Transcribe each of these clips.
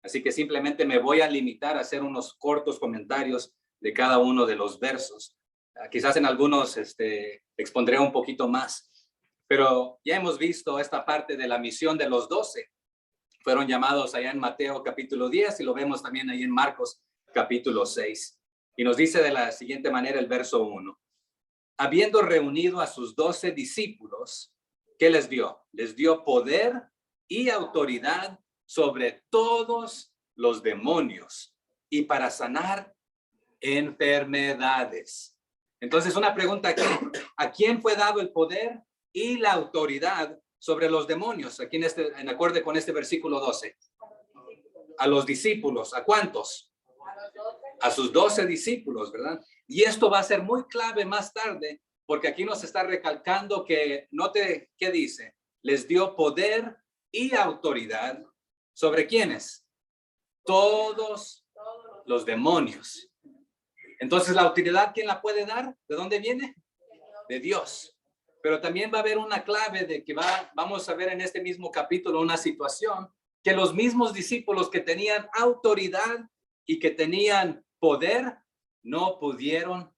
Así que simplemente me voy a limitar a hacer unos cortos comentarios de cada uno de los versos. Quizás en algunos expondré un poquito más, pero ya hemos visto esta parte de la misión de los 12. Fueron llamados allá en Mateo capítulo 10 y lo vemos también ahí en Marcos capítulo 6. Y nos dice de la siguiente manera el verso 1. Habiendo reunido a sus 12 discípulos, ¿qué les dio? Les dio poder y autoridad sobre todos los demonios y para sanar enfermedades. Entonces, una pregunta aquí: ¿a quién fue dado el poder y la autoridad sobre los demonios? Aquí en acuerdo con este versículo 12. A los discípulos. ¿A cuántos? A sus 12 discípulos, ¿verdad? Y esto va a ser muy clave más tarde, porque aquí nos está recalcando que, note qué dice, les dio poder y autoridad ¿sobre quiénes? Todos los demonios. Entonces, la autoridad, ¿quién la puede dar? ¿De dónde viene? De Dios. Pero también va a haber una clave de que vamos a ver en este mismo capítulo una situación que los mismos discípulos que tenían autoridad y que tenían poder no pudieron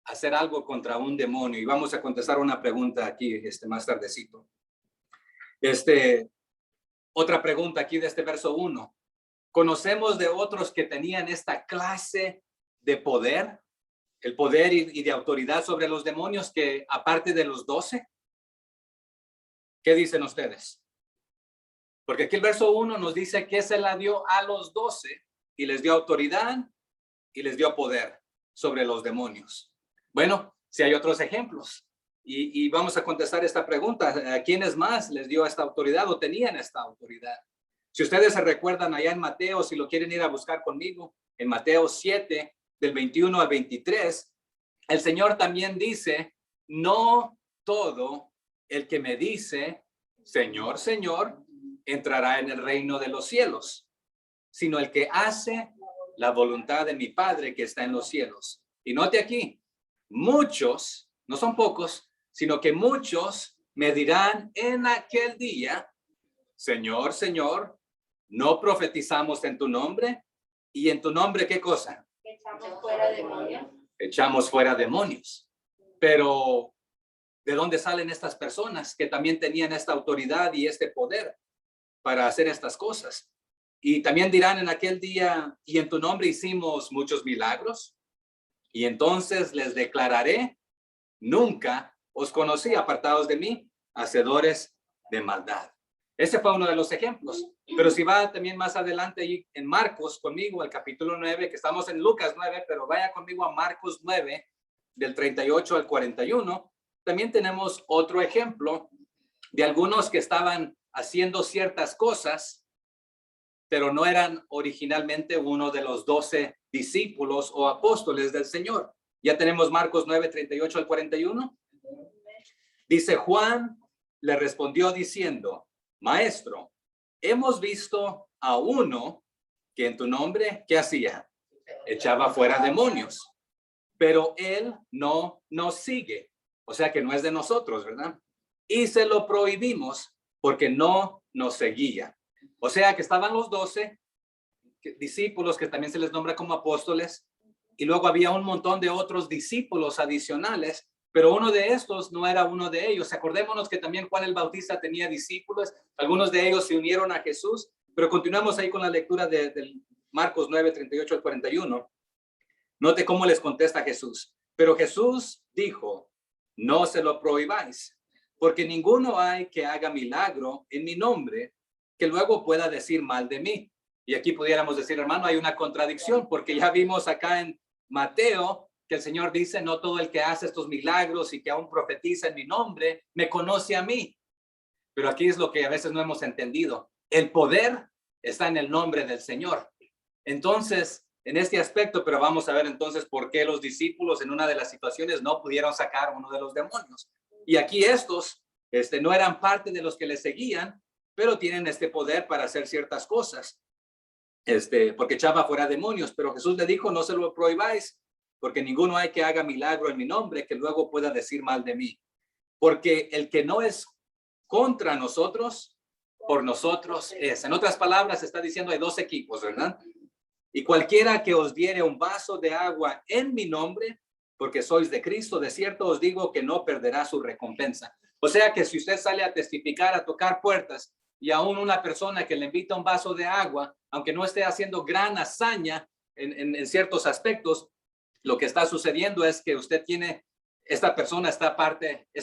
hacer algo contra un demonio. Y vamos a contestar una pregunta aquí más tardecito. Otra pregunta aquí de este verso 1. ¿Conocemos de otros que tenían esta clase de poder? El poder y de autoridad sobre los demonios, que aparte de los 12. ¿Qué dicen ustedes? Porque aquí el verso 1 nos dice que se la dio a los 12 y les dio autoridad y les dio poder sobre los demonios. Bueno, si hay otros ejemplos y vamos a contestar esta pregunta: ¿a quiénes más les dio esta autoridad o tenían esta autoridad? Si ustedes se recuerdan allá en Mateo, si lo quieren ir a buscar conmigo, en Mateo 7, del 21 al 23, el Señor también dice: no todo el que me dice, Señor, Señor, entrará en el reino de los cielos, sino el que hace la voluntad de mi Padre que está en los cielos. Y note aquí, muchos, no son pocos, sino que muchos me dirán en aquel día: Señor, Señor, ¿no profetizamos en tu nombre? ¿Y en tu nombre qué cosa? Echamos fuera demonios. Echamos fuera demonios. Pero, ¿de dónde salen estas personas que también tenían esta autoridad y este poder para hacer estas cosas? Y también dirán en aquel día: y en tu nombre hicimos muchos milagros. Y entonces les declararé: nunca os conocí, apartados de mí, hacedores de maldad. Ese fue uno de los ejemplos. Pero si va también más adelante ahí en Marcos conmigo, el capítulo 9, que estamos en Lucas 9, pero vaya conmigo a Marcos 9, del 38 al 41, también tenemos otro ejemplo de algunos que estaban haciendo ciertas cosas, pero no eran originalmente uno de los 12 discípulos o apóstoles del Señor. Ya tenemos Marcos 9, 38 al 41. Dice: Juan le respondió diciendo: Maestro, hemos visto a uno que en tu nombre, ¿qué hacía? Echaba fuera demonios, pero él no nos sigue. O sea que no es de nosotros, ¿verdad? Y se lo prohibimos porque no nos seguía. O sea que estaban los 12 discípulos, que también se les nombra como apóstoles, y luego había un montón de otros discípulos adicionales, pero uno de estos no era uno de ellos. Acordémonos que también Juan el Bautista tenía discípulos, algunos de ellos se unieron a Jesús, pero continuamos ahí con la lectura de Marcos 9, 38 al 41. Note cómo les contesta Jesús. Pero Jesús dijo: no se lo prohibáis, porque ninguno hay que haga milagro en mi nombre que luego pueda decir mal de mí. Y aquí pudiéramos decir, hermano, hay una contradicción, porque ya vimos acá en Mateo que el Señor dice: no todo el que hace estos milagros y que aún profetiza en mi nombre me conoce a mí. Pero aquí es lo que a veces no hemos entendido: el poder está en el nombre del Señor. Entonces, en este aspecto, pero vamos a ver entonces por qué los discípulos en una de las situaciones no pudieron sacar uno de los demonios. Y aquí estos no eran parte de los que le seguían, pero tienen este poder para hacer ciertas cosas. Porque echaba fuera demonios, pero Jesús le dijo: no se lo prohibáis, porque ninguno hay que haga milagro en mi nombre que luego pueda decir mal de mí. Porque el que no es contra nosotros por nosotros es. En otras palabras, está diciendo hay dos equipos, ¿verdad? Y cualquiera que os diere un vaso de agua en mi nombre, porque sois de Cristo, de cierto os digo que no perderá su recompensa. O sea que si usted sale a testificar, a tocar puertas, y aún una persona que le invita un vaso de agua, aunque no esté haciendo gran hazaña en ciertos aspectos, lo que está sucediendo es que usted tiene, esta persona es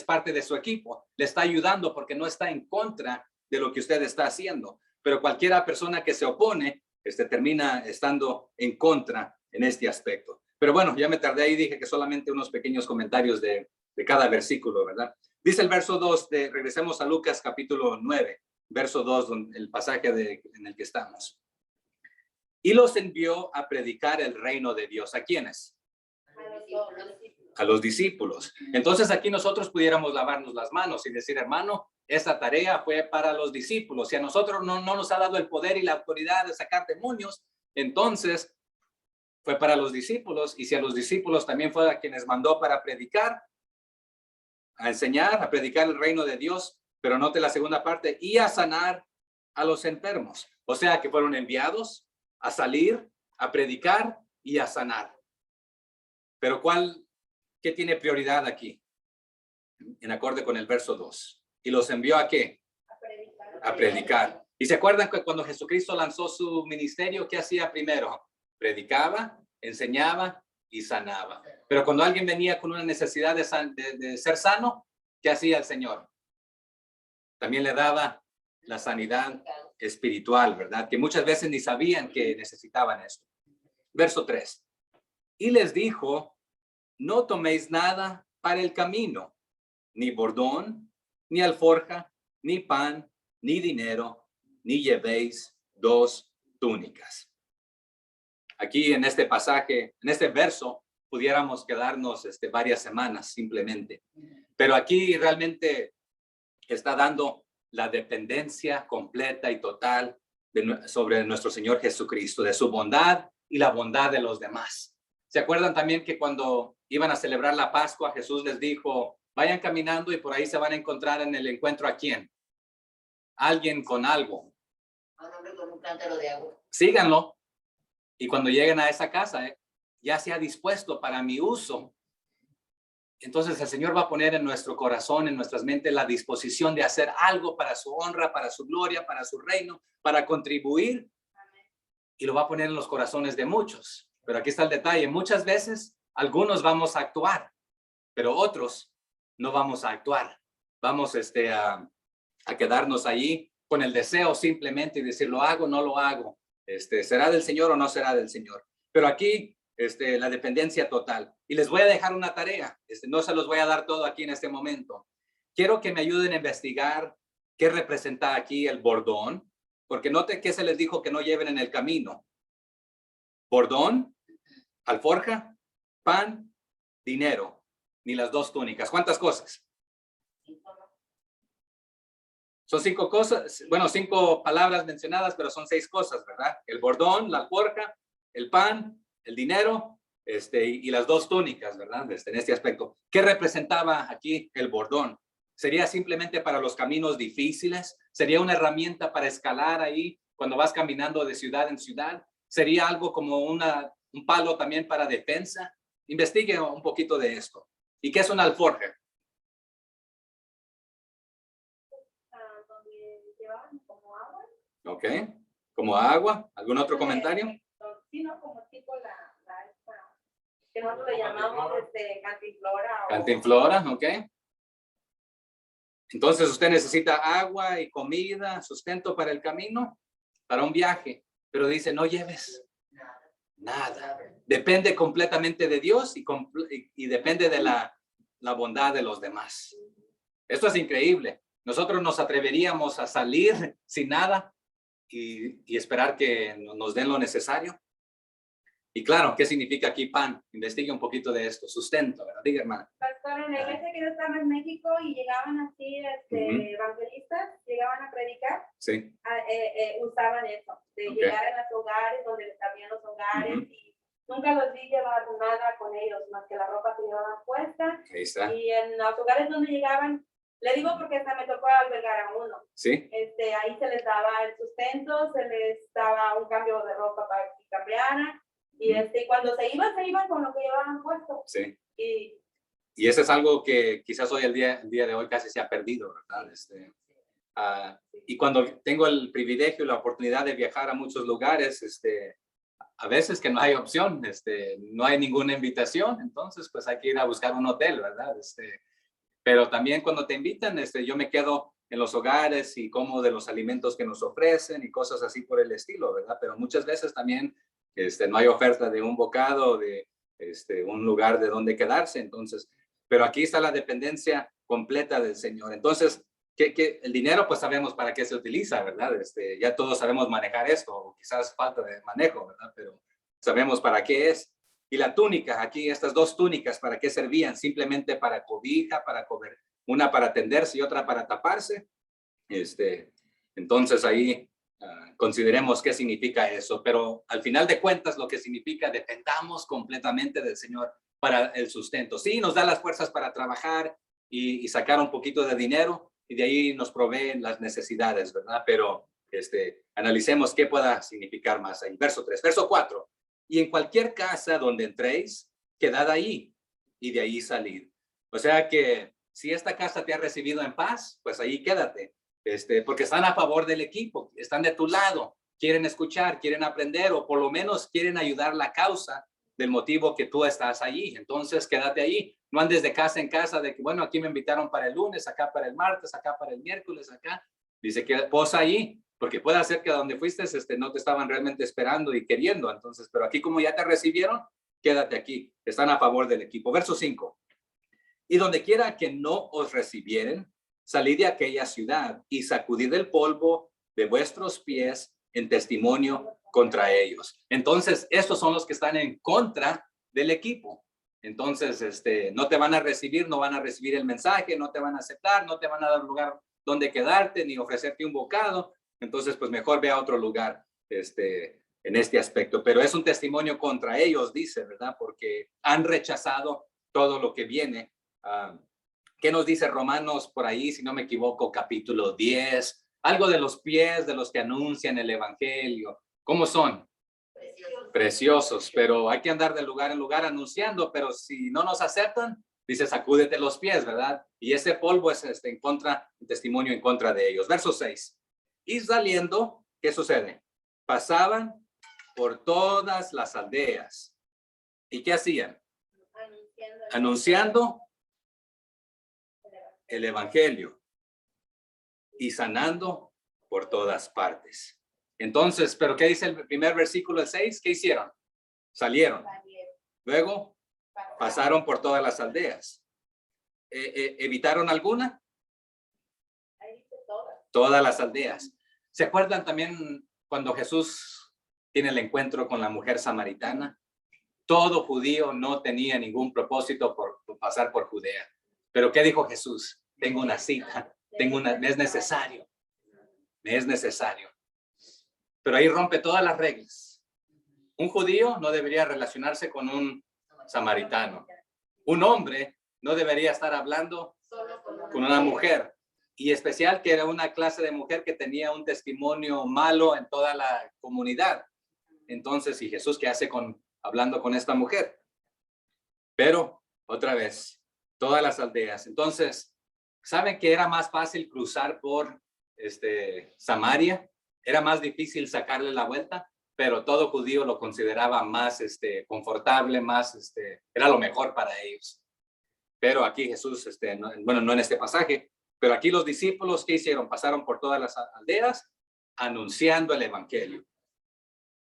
parte de su equipo, le está ayudando porque no está en contra de lo que usted está haciendo. Pero cualquiera persona que se opone, termina estando en contra en este aspecto. Pero bueno, ya me tardé ahí, dije que solamente unos pequeños comentarios de cada versículo, ¿verdad? Dice el verso 2, regresemos a Lucas capítulo 9, verso 2, el pasaje en el que estamos. Y los envió a predicar el reino de Dios. ¿A quiénes? A los discípulos. Entonces aquí nosotros pudiéramos lavarnos las manos y decir, hermano, esta tarea fue para los discípulos. Si a nosotros no nos ha dado el poder y la autoridad de sacar demonios, entonces fue para los discípulos. Y si a los discípulos también fue a quienes mandó para predicar, a enseñar, a predicar el reino de Dios, pero note la segunda parte, y a sanar a los enfermos. O sea que fueron enviados a salir, a predicar y a sanar. Pero ¿qué tiene prioridad aquí? En acorde con el verso 2. ¿Y los envió a qué? A predicar. ¿Y se acuerdan que cuando Jesucristo lanzó su ministerio, qué hacía primero? Predicaba, enseñaba y sanaba. Pero cuando alguien venía con una necesidad de ser sano, ¿qué hacía el Señor? También le daba la sanidad espiritual, ¿verdad? Que muchas veces ni sabían que necesitaban esto. Verso 3. Y les dijo, no toméis nada para el camino, ni bordón, ni alforja, ni pan, ni dinero, ni llevéis 2 túnicas. Aquí en este pasaje, en este verso, pudiéramos quedarnos varias semanas simplemente. Pero aquí realmente está dando la dependencia completa y total sobre nuestro Señor Jesucristo, de su bondad y la bondad de los demás. ¿Se acuerdan también que cuando iban a celebrar la Pascua, Jesús les dijo, vayan caminando y por ahí se van a encontrar en el encuentro a quién? Alguien con algo. A un hombre con un cántaro de agua. Síganlo. Y cuando lleguen a esa casa, ya sea dispuesto para mi uso. Entonces el Señor va a poner en nuestro corazón, en nuestras mentes, la disposición de hacer algo para su honra, para su gloria, para su reino, para contribuir. Y lo va a poner en los corazones de muchos. Pero aquí está el detalle. Muchas veces, algunos vamos a actuar, pero otros no vamos a actuar. Vamos a quedarnos allí con el deseo simplemente y decir, ¿lo hago o no lo hago? ¿Será del Señor o no será del Señor? Pero aquí, la dependencia total. Y les voy a dejar una tarea. No se los voy a dar todo aquí en este momento. Quiero que me ayuden a investigar qué representa aquí el bordón, porque note que se les dijo que no lleven en el camino. Bordón, alforja, pan, dinero, ni las 2 túnicas. ¿Cuántas cosas? Son 5 cosas, bueno, 5 palabras mencionadas, pero son 6 cosas, ¿verdad? El bordón, la alforja, el pan, el dinero, y las 2 túnicas, ¿verdad? En este aspecto. ¿Qué representaba aquí el bordón? ¿Sería simplemente para los caminos difíciles? ¿Sería una herramienta para escalar ahí cuando vas caminando de ciudad en ciudad? ¿Sería algo como un palo también para defensa? Investigue un poquito de esto. ¿Y qué es una alforja? Ok, como agua. ¿Algún otro comentario? Sí, no, como tipo que nosotros le llamamos cantinflora. Cantinflora, ok. Entonces usted necesita agua y comida, sustento para el camino, para un viaje. Pero dice, no lleves nada. Depende completamente de Dios y depende de la bondad de los demás. Esto es increíble. Nosotros nos atreveríamos a salir sin nada y esperar que nos den lo necesario. Y claro, ¿qué significa aquí pan? Investigue un poquito de esto, sustento, ¿verdad? Diga, hermana. Pastor, en la iglesia que yo estaba en México y llegaban así evangelistas, llegaban a predicar, Sí. usaban eso, de llegar a los hogares donde habían los hogares y nunca los vi llevar nada con ellos, más que la ropa que llevaban puesta. Ahí está. Y en los hogares donde llegaban, Le digo porque hasta me tocó albergar a uno. Sí. Ahí se les daba el sustento, se les daba un cambio de ropa para que cambiaran. Y cuando se iban con lo que llevaban puesto. Sí. Y eso es algo que quizás hoy, el día de hoy, casi se ha perdido, ¿verdad? Y cuando tengo el privilegio y la oportunidad de viajar a muchos lugares, a veces que no hay opción, no hay ninguna invitación, entonces pues hay que ir a buscar un hotel, ¿verdad? Pero también cuando te invitan, yo me quedo en los hogares y como de los alimentos que nos ofrecen y cosas así por el estilo, ¿verdad? Pero muchas veces también no hay oferta de un bocado, de un lugar de donde quedarse, entonces, pero aquí está la dependencia completa del Señor. Entonces, que el dinero pues sabemos para qué se utiliza, ¿verdad? Ya todos sabemos manejar esto, o quizás falta de manejo, ¿verdad? Pero sabemos para qué es. Y la túnica, aquí estas dos túnicas, ¿para qué servían? Simplemente para cobija, para comer, una para tenderse y otra para taparse. Entonces ahí consideremos qué significa eso, pero al final de cuentas lo que significa dependamos completamente del Señor para el sustento. Sí, nos da las fuerzas para trabajar y sacar un poquito de dinero, y de ahí nos proveen las necesidades, ¿verdad? Pero analicemos qué pueda significar más ahí. Verso 3. Verso 4. Y en cualquier casa donde entréis, quedad ahí y de ahí salid. O sea que si esta casa te ha recibido en paz, pues ahí quédate. Porque están a favor del equipo, están de tu lado, quieren escuchar, quieren aprender, o por lo menos quieren ayudar la causa del motivo que tú estás allí. Entonces quédate allí. No andes de casa en casa de que, bueno, aquí me invitaron para el lunes, acá para el martes, acá para el miércoles, acá. Dice que posa allí, porque puede ser que a donde fuiste no te estaban realmente esperando y queriendo. Entonces, pero aquí como ya te recibieron, quédate aquí. Están a favor del equipo. Verso 5. Y donde quiera que no os recibieren, salid de aquella ciudad y sacudid el polvo de vuestros pies en testimonio contra ellos. Entonces, estos son los que están en contra del equipo. Entonces, no te van a recibir, no van a recibir el mensaje, no te van a aceptar, no te van a dar lugar donde quedarte, ni ofrecerte un bocado. Entonces, pues mejor ve a otro lugar, en este aspecto. Pero es un testimonio contra ellos, dice, ¿verdad? Porque han rechazado todo lo que viene. ¿Qué nos dice Romanos por ahí, si no me equivoco, capítulo 10? Algo de los pies de los que anuncian el evangelio. ¿Cómo son? Preciosos, pero hay que andar de lugar en lugar anunciando, pero si no nos aceptan, dice, sacúdete los pies, ¿verdad? Y ese polvo es en contra, testimonio en contra de ellos. Verso 6. Y saliendo, ¿qué sucede? Pasaban por todas las aldeas. ¿Y qué hacían? Anunciando el evangelio y sanando por todas partes. Entonces, ¿pero qué dice el primer versículo, el 6? ¿Qué hicieron? Salieron. Luego, pasaron por todas las aldeas. ¿Evitaron alguna? Todas las aldeas. ¿Se acuerdan también cuando Jesús tiene el encuentro con la mujer samaritana? Todo judío no tenía ningún propósito por pasar por Judea. ¿Pero qué dijo Jesús? Tengo una cita, me es necesario. Me es necesario. Pero ahí rompe todas las reglas. Un judío no debería relacionarse con un samaritano. Un hombre no debería estar hablando con una mujer. Y especial que era una clase de mujer que tenía un testimonio malo en toda la comunidad. Entonces, ¿y Jesús qué hace hablando con esta mujer? Pero, otra vez, todas las aldeas. Entonces, ¿saben que era más fácil cruzar por Samaria? Era más difícil sacarle la vuelta, pero todo judío lo consideraba más confortable, más era lo mejor para ellos. Pero aquí Jesús, no en este pasaje, pero aquí los discípulos, ¿qué hicieron? Pasaron por todas las aldeas anunciando el evangelio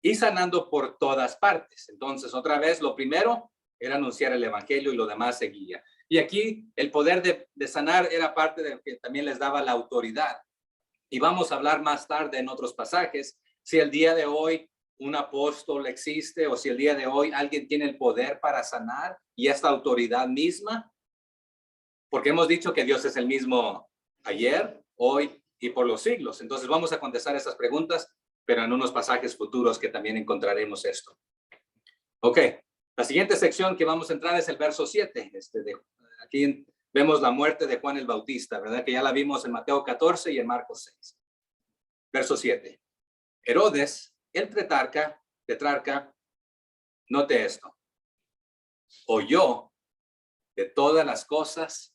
y sanando por todas partes. Entonces, otra vez, lo primero era anunciar el evangelio y lo demás seguía. Y aquí el poder de sanar era parte de lo que también les daba la autoridad. Y vamos a hablar más tarde en otros pasajes, si el día de hoy un apóstol existe o si el día de hoy alguien tiene el poder para sanar y esta autoridad misma, porque hemos dicho que Dios es el mismo ayer, hoy y por los siglos. Entonces vamos a contestar esas preguntas, pero en unos pasajes futuros que también encontraremos esto. Ok, la siguiente sección que vamos a entrar es el verso 7. Aquí vemos la muerte de Juan el Bautista, ¿verdad? Que ya la vimos en Mateo 14 y en Marcos 6. Verso 7. Herodes, el tetrarca, note esto, oyó de todas las cosas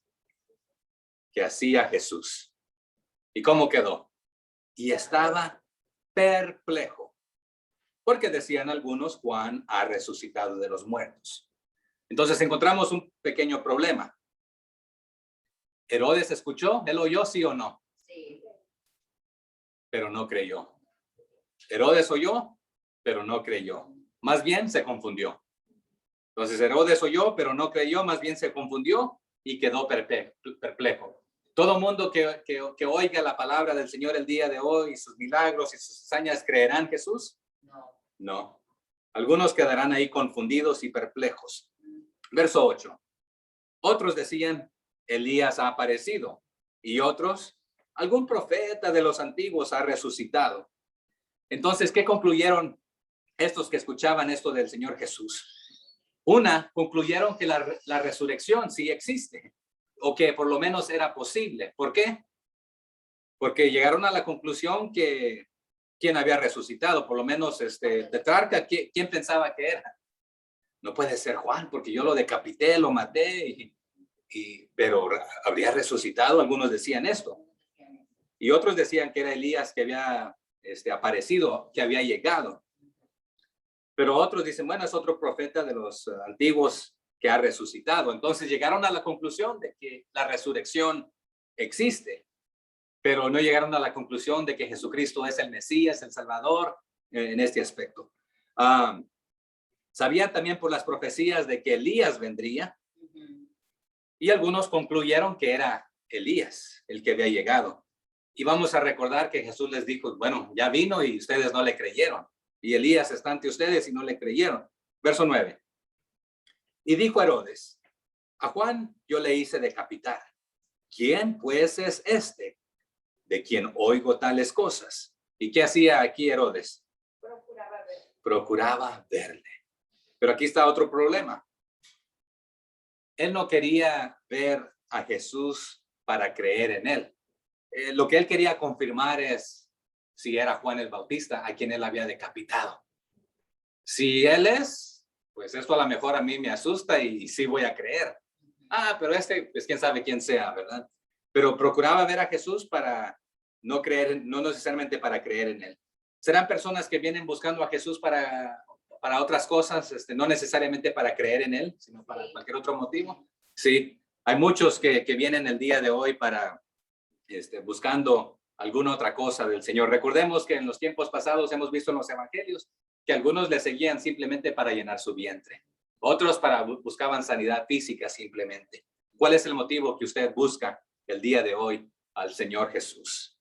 que hacía Jesús. ¿Y cómo quedó? Y estaba perplejo, porque decían algunos, Juan ha resucitado de los muertos. Entonces encontramos un pequeño problema. Herodes escuchó, él oyó, sí o no, Sí. pero no creyó. Herodes oyó, pero no creyó. Más bien se confundió. Entonces Herodes oyó, pero no creyó, más bien se confundió y quedó perplejo. Todo mundo que oiga la palabra del Señor el día de hoy, sus milagros y sus hazañas, ¿creerán Jesús? No. No. Algunos quedarán ahí confundidos y perplejos. Verso 8. Otros decían, Elías ha aparecido. Y otros, algún profeta de los antiguos ha resucitado. Entonces, ¿qué concluyeron estos que escuchaban esto del Señor Jesús? Concluyeron que la resurrección sí existe, o que por lo menos era posible. ¿Por qué? Porque llegaron a la conclusión que ¿quién había resucitado? Por lo menos tetrarca, ¿quién pensaba que era? No puede ser Juan, porque yo lo decapité, lo maté, pero habría resucitado. Algunos decían esto. Y otros decían que era Elías que había aparecido, que había llegado. Pero otros dicen, bueno, es otro profeta de los antiguos que ha resucitado. Entonces llegaron a la conclusión de que la resurrección existe, pero no llegaron a la conclusión de que Jesucristo es el Mesías, el Salvador, en este aspecto. Sabían también por las profecías de que Elías vendría, y algunos concluyeron que era Elías el que había llegado. Y vamos a recordar que Jesús les dijo, bueno, ya vino y ustedes no le creyeron. Y Elías está ante ustedes y no le creyeron. Verso 9. Y dijo Herodes, a Juan yo le hice decapitar. ¿Quién pues es este de quien oigo tales cosas? ¿Y qué hacía aquí Herodes? Procuraba verle. Pero aquí está otro problema. Él no quería ver a Jesús para creer en él. Lo que él quería confirmar es si era Juan el Bautista a quien él había decapitado. Si él es, pues esto a lo mejor a mí me asusta y sí voy a creer. Pero pues quién sabe quién sea, ¿verdad? Pero procuraba ver a Jesús para no creer, no necesariamente para creer en él. Serán personas que vienen buscando a Jesús para otras cosas, no necesariamente para creer en él, sino para cualquier otro motivo. Sí, hay muchos que vienen el día de hoy para buscando alguna otra cosa del Señor. Recordemos que en los tiempos pasados hemos visto en los evangelios que algunos le seguían simplemente para llenar su vientre. Otros buscaban sanidad física simplemente. ¿Cuál es el motivo que usted busca el día de hoy al Señor Jesús?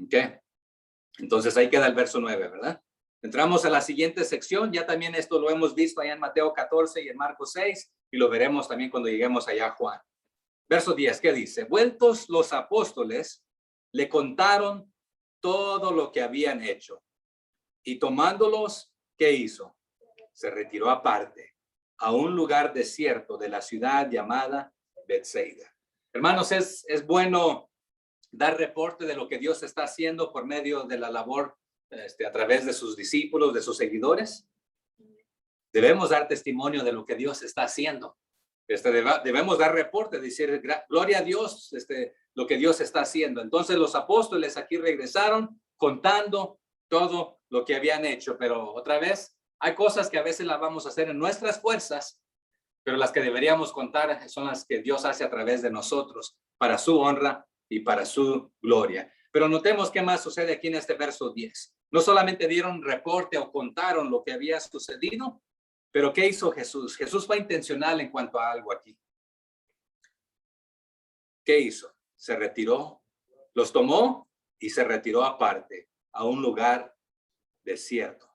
¿Ok? Entonces ahí queda el verso 9, ¿verdad? Entramos a la siguiente sección. Ya también esto lo hemos visto allá en Mateo 14 y en Marcos 6 y lo veremos también cuando lleguemos allá a Juan. Verso 10, ¿qué dice? Vueltos los apóstoles, le contaron todo lo que habían hecho. Y tomándolos, ¿qué hizo? Se retiró aparte a un lugar desierto de la ciudad llamada Betsaida. Hermanos, es bueno dar reporte de lo que Dios está haciendo por medio de la labor a través de sus discípulos, de sus seguidores. Debemos dar testimonio de lo que Dios está haciendo. Debemos dar reporte, decir, gloria a Dios, lo que Dios está haciendo. Entonces los apóstoles aquí regresaron contando todo lo que habían hecho, pero otra vez, hay cosas que a veces las vamos a hacer en nuestras fuerzas, pero las que deberíamos contar son las que Dios hace a través de nosotros, para su honra y para su gloria. Pero notemos qué más sucede aquí en este verso 10. No solamente dieron reporte o contaron lo que había sucedido, pero ¿qué hizo Jesús? Jesús fue intencional en cuanto a algo aquí. ¿Qué hizo? Se retiró, los tomó y se retiró aparte a un lugar desierto.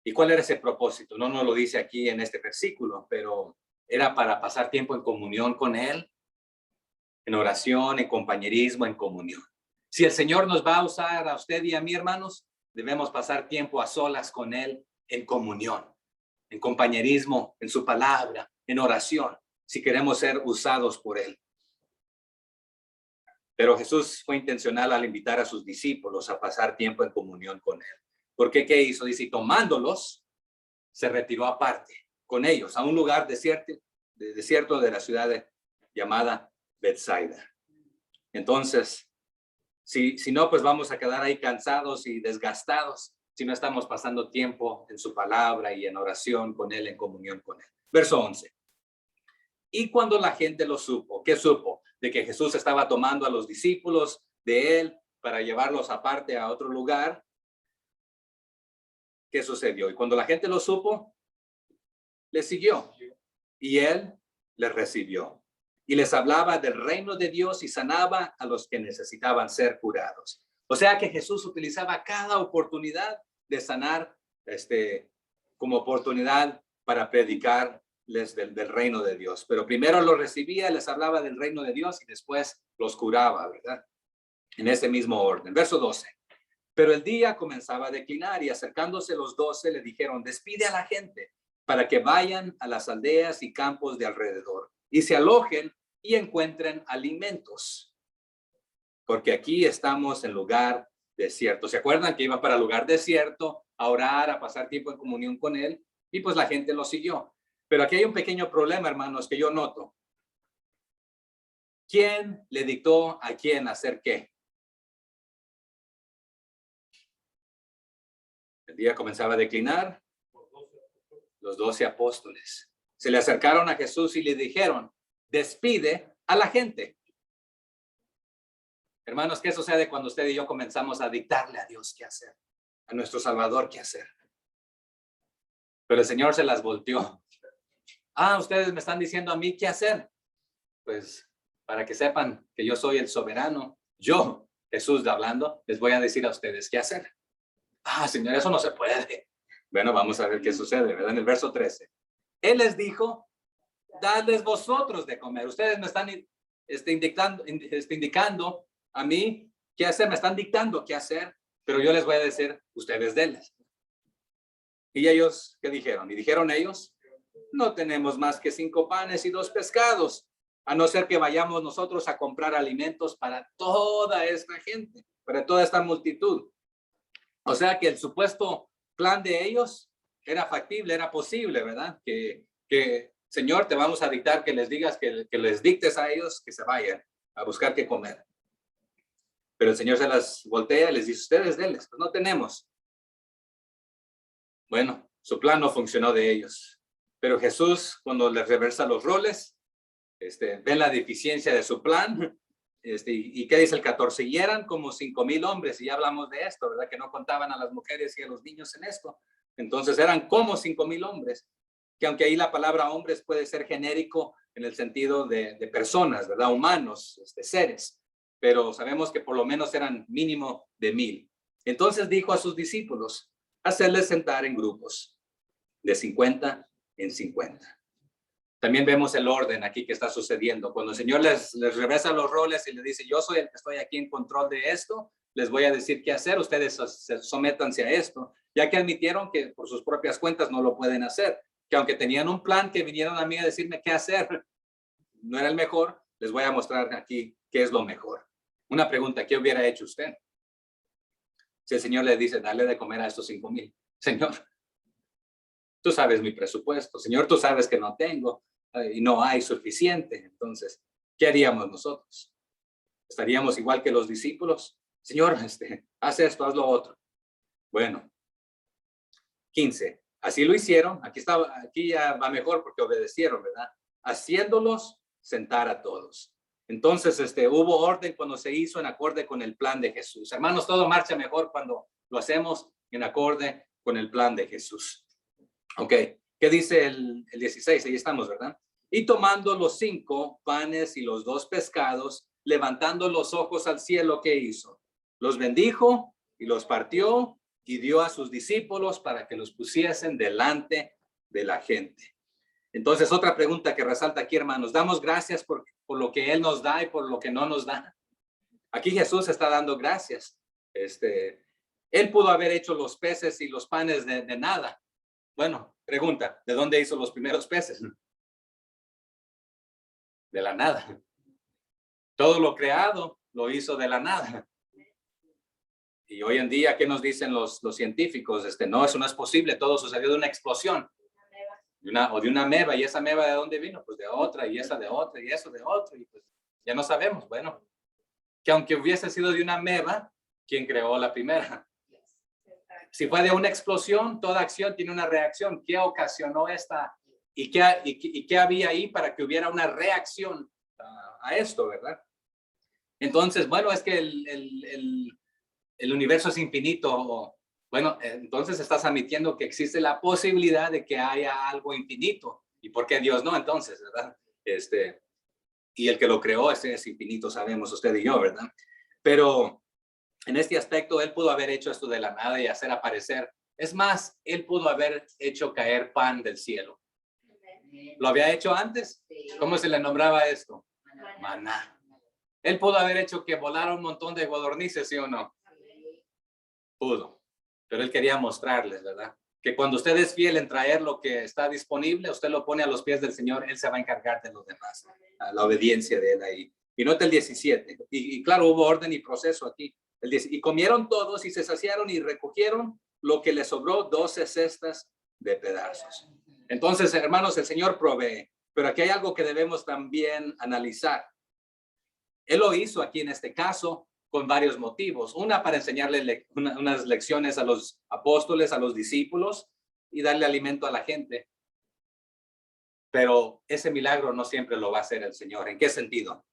¿Y cuál era ese propósito? No nos lo dice aquí en este versículo, pero era para pasar tiempo en comunión con Él, en oración, en compañerismo, en comunión. Si el Señor nos va a usar a usted y a mí, hermanos, debemos pasar tiempo a solas con Él en comunión, en compañerismo, en su palabra, en oración. si queremos ser usados por Él. Pero Jesús fue intencional al invitar a sus discípulos a pasar tiempo en comunión con Él. Porque ¿qué hizo? Dice, tomándolos, se retiró aparte con ellos a un lugar desierto de la ciudad llamada Bethsaida. Entonces, si no, pues vamos a quedar ahí cansados y desgastados si no estamos pasando tiempo en su palabra y en oración con Él, en comunión con Él. Verso 11. Y cuando la gente lo supo, ¿qué supo? De que Jesús estaba tomando a los discípulos de Él para llevarlos aparte a otro lugar. ¿Qué sucedió? Y cuando la gente lo supo, le siguió y Él les recibió. Y les hablaba del reino de Dios y sanaba a los que necesitaban ser curados. O sea que Jesús utilizaba cada oportunidad de sanar, como oportunidad para predicarles del reino de Dios. Pero primero los recibía, les hablaba del reino de Dios y después los curaba, ¿verdad? En ese mismo orden. Verso 12. Pero el día comenzaba a declinar y acercándose los 12 le dijeron, despide a la gente para que vayan a las aldeas y campos de alrededor y se alojen y encuentren alimentos. Porque aquí estamos en lugar desierto. ¿Se acuerdan que iba para lugar desierto a orar, a pasar tiempo en comunión con Él? Y pues la gente lo siguió. Pero aquí hay un pequeño problema, hermanos, que yo noto. ¿Quién le dictó a quién hacer qué? El día comenzaba a declinar. Los 12 apóstoles se le acercaron a Jesús y le dijeron, despide a la gente. Hermanos, ¿qué sucede cuando usted y yo comenzamos a dictarle a Dios qué hacer? A nuestro Salvador qué hacer. Pero el Señor se las volteó. Ustedes me están diciendo a mí qué hacer. Pues para que sepan que yo soy el soberano, yo, Jesús hablando, les voy a decir a ustedes qué hacer. Señor, eso no se puede. Bueno, vamos a ver qué sucede, ¿verdad? En el verso 13. Él les dijo, dadles vosotros de comer. Ustedes me están indicando a mí qué hacer, me están dictando qué hacer, pero yo les voy a decir, ustedes denles. Y ellos, ¿qué dijeron? Y dijeron ellos, no tenemos más que 5 panes y 2 pescados, a no ser que vayamos nosotros a comprar alimentos para toda esta gente, para toda esta multitud. O sea que el supuesto plan de ellos era factible, era posible, ¿verdad? Que Señor, te vamos a dictar que les digas, que les dictes a ellos que se vayan a buscar qué comer. Pero el Señor se las voltea y les dice, ustedes denles, pues no tenemos. Bueno, su plan no funcionó de ellos. Pero Jesús, cuando les reversa los roles, ven la deficiencia de su plan. ¿Y qué dice el 14? Y eran como 5,000 hombres, y ya hablamos de esto, ¿verdad? Que no contaban a las mujeres y a los niños en esto. Entonces eran como 5,000 hombres, que aunque ahí la palabra hombres puede ser genérico en el sentido de personas, ¿verdad? Humanos, seres, pero sabemos que por lo menos eran mínimo de 1,000. Entonces dijo a sus discípulos, hacerles sentar en grupos de 50 en 50. También vemos el orden aquí que está sucediendo. Cuando el Señor les regresa los roles y les dice, yo soy el que estoy aquí en control de esto, les voy a decir qué hacer, ustedes sométanse a esto, ya que admitieron que por sus propias cuentas no lo pueden hacer, que aunque tenían un plan, que vinieron a mí a decirme qué hacer, no era el mejor, les voy a mostrar aquí qué es lo mejor. Una pregunta, ¿qué hubiera hecho usted? Si el Señor le dice, dale de comer a estos 5,000, Señor, tú sabes mi presupuesto, Señor, tú sabes que no tengo y no hay suficiente. Entonces, ¿qué haríamos nosotros? ¿Estaríamos igual que los discípulos? Señor, haz esto, haz lo otro. Bueno, 15. Así lo hicieron. Aquí ya va mejor porque obedecieron, ¿verdad? Haciéndolos sentar a todos. Entonces, hubo orden cuando se hizo en acorde con el plan de Jesús. Hermanos, todo marcha mejor cuando lo hacemos en acorde con el plan de Jesús. Ok, ¿qué dice el 16? Ahí estamos, ¿verdad? Y tomando los 5 panes y los 2 pescados, levantando los ojos al cielo, ¿qué hizo? Los bendijo y los partió y dio a sus discípulos para que los pusiesen delante de la gente. Entonces, otra pregunta que resalta aquí, hermanos, ¿damos gracias por lo que Él nos da y por lo que no nos da? Aquí Jesús está dando gracias. Él pudo haber hecho los peces y los panes de nada. Bueno, pregunta, ¿de dónde hizo los primeros peces? De la nada. Todo lo creado lo hizo de la nada. Y hoy en día, ¿qué nos dicen los científicos? No, eso no es posible. Todo sucedió de una explosión. De una ameba. ¿Y esa ameba de dónde vino? Pues de otra, y esa de otra, y eso de otra. Y pues ya no sabemos. Bueno, que aunque hubiese sido de una ameba, ¿quién creó la primera? Si fue de una explosión, toda acción tiene una reacción. ¿Qué ocasionó esta? ¿Y qué había ahí para que hubiera una reacción a esto, verdad? Entonces, bueno, es que el universo es infinito. Bueno, entonces estás admitiendo que existe la posibilidad de que haya algo infinito. ¿Y por qué Dios no? Entonces, ¿verdad? Y el que lo creó, es infinito, sabemos usted y yo, ¿verdad? Pero en este aspecto, él pudo haber hecho esto de la nada y hacer aparecer. Es más, él pudo haber hecho caer pan del cielo. ¿Lo había hecho antes? ¿Cómo se le nombraba esto? Maná. Él pudo haber hecho que volara un montón de codornices, ¿sí o no? Pudo. Pero él quería mostrarles, ¿verdad? Que cuando usted es fiel en traer lo que está disponible, usted lo pone a los pies del Señor, Él se va a encargar de los demás. A la obediencia de Él ahí. Y nota el 17. Y claro, hubo orden y proceso aquí. Y comieron todos y se saciaron y recogieron lo que les sobró, 12 cestas de pedazos. Entonces, hermanos, el Señor provee. Pero aquí hay algo que debemos también analizar. Él lo hizo aquí en este caso con varios motivos. Una, para enseñarle unas lecciones a los apóstoles, a los discípulos y darle alimento a la gente. Pero ese milagro no siempre lo va a hacer el Señor. ¿En qué sentido?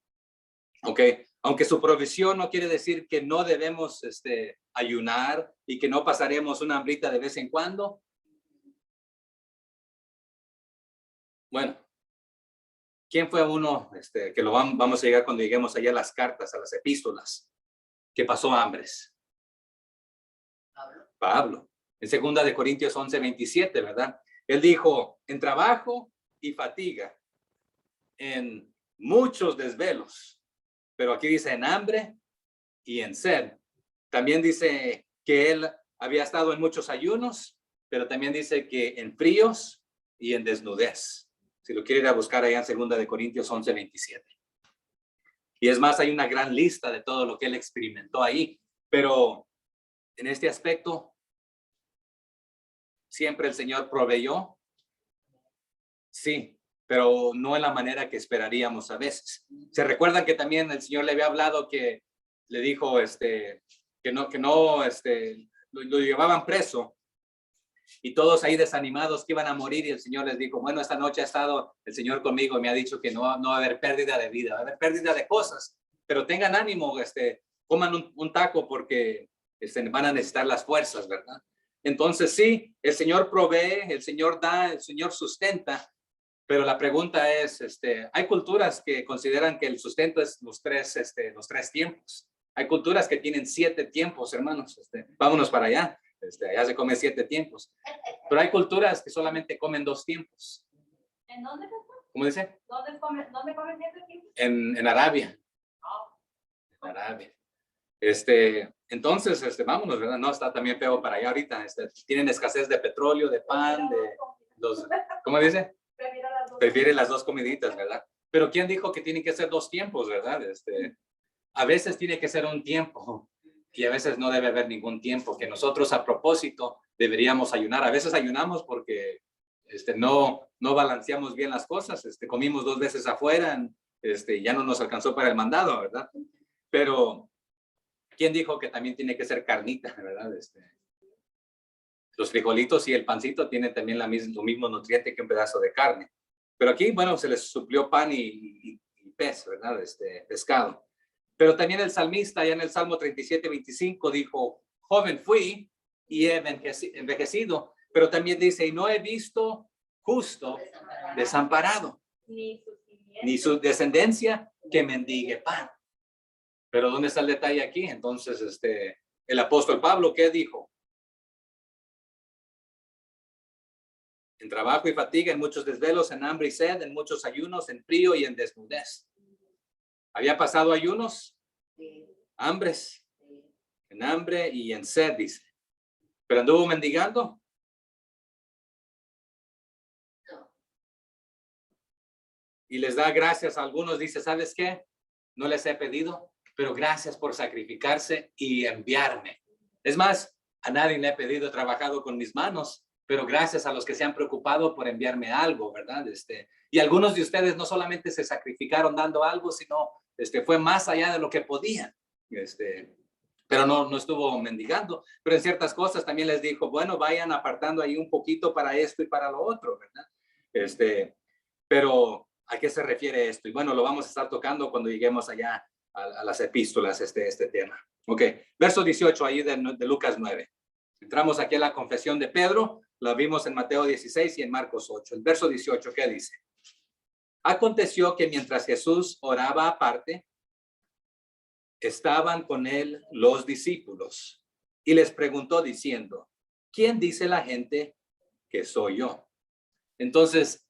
Ok, aunque su provisión no quiere decir que no debemos ayunar y que no pasaremos una hambrita de vez en cuando. Bueno, ¿quién fue uno que lo vamos a llegar cuando lleguemos allá a las cartas, a las epístolas, que pasó hambres? Pablo. En 2 de Corintios 11:27, ¿verdad? Él dijo, en trabajo y fatiga, en muchos desvelos, pero aquí dice en hambre y en sed. También dice que él había estado en muchos ayunos, pero también dice que en fríos y en desnudez. Si lo quiere ir a buscar allá en 2 de Corintios 11:27. Y es más, hay una gran lista de todo lo que él experimentó ahí. Pero en este aspecto, siempre el Señor proveyó. Sí, pero no en la manera que esperaríamos a veces. Se recuerdan que también el Señor le había hablado que le dijo que no lo llevaban preso y todos ahí desanimados que iban a morir, y el Señor les dijo, bueno, esta noche ha estado el Señor conmigo y me ha dicho que no va a haber pérdida de vida, va a haber pérdida de cosas, pero tengan ánimo, coman un taco porque van a necesitar las fuerzas, ¿verdad? Entonces sí, el Señor provee, el Señor da, el Señor sustenta, pero la pregunta es, hay culturas que consideran que el sustento es los tres tiempos. Hay culturas que tienen 7 tiempos, hermanos. Vámonos para allá. Allá se come 7 tiempos. Pero hay culturas que solamente comen 2 tiempos. ¿En dónde? ¿Cómo dice? ¿Dónde comen 7 tiempos? En Arabia. Oh. En Arabia. Entonces, vámonos, ¿verdad? No, está también feo para allá ahorita. Tienen escasez de petróleo, de pan, ¿cómo dice? Prefiere las 2 comiditas, ¿verdad? Pero ¿quién dijo que tienen que ser 2 tiempos, verdad? A veces tiene que ser un tiempo y a veces no debe haber ningún tiempo, que nosotros a propósito deberíamos ayunar. A veces ayunamos porque no balanceamos bien las cosas, comimos 2 veces afuera, ya no nos alcanzó para el mandado, ¿verdad? Pero ¿quién dijo que también tiene que ser carnita, verdad? Los frijolitos y el pancito tienen también lo mismo nutriente que un pedazo de carne. Pero aquí, bueno, se les suplió pan y pez, ¿verdad? Pescado. Pero también el salmista, ya en el Salmo 37:25, dijo, joven fui y he envejecido. Pero también dice, y no he visto justo desamparado, ni su descendencia que mendigue pan. Pero ¿dónde está el detalle aquí? Entonces, el apóstol Pablo, ¿qué dijo? En trabajo y fatiga, en muchos desvelos, en hambre y sed, en muchos ayunos, en frío y en desnudez. ¿Había pasado ayunos? Hambres. En hambre y en sed, dice. ¿Pero anduvo mendigando? y les da gracias a algunos. Dice, ¿sabes qué? No les he pedido, pero gracias por sacrificarse y enviarme. Es más, a nadie le he pedido, he trabajado con mis manos, pero gracias a los que se han preocupado por enviarme algo, ¿verdad? Y algunos de ustedes no solamente se sacrificaron dando algo, sino fue más allá de lo que podían. Pero no estuvo mendigando, pero en ciertas cosas también les dijo, bueno, vayan apartando ahí un poquito para esto y para lo otro, ¿verdad? Pero ¿a qué se refiere esto? Y bueno, lo vamos a estar tocando cuando lleguemos allá a las epístolas, este tema. Ok, verso 18 ahí de Lucas 9. Entramos aquí a la confesión de Pedro, la vimos en Mateo 16 y en Marcos 8. El verso 18, ¿qué dice? Aconteció que mientras Jesús oraba aparte, estaban con él los discípulos y les preguntó diciendo, ¿quién dice la gente que soy yo? Entonces,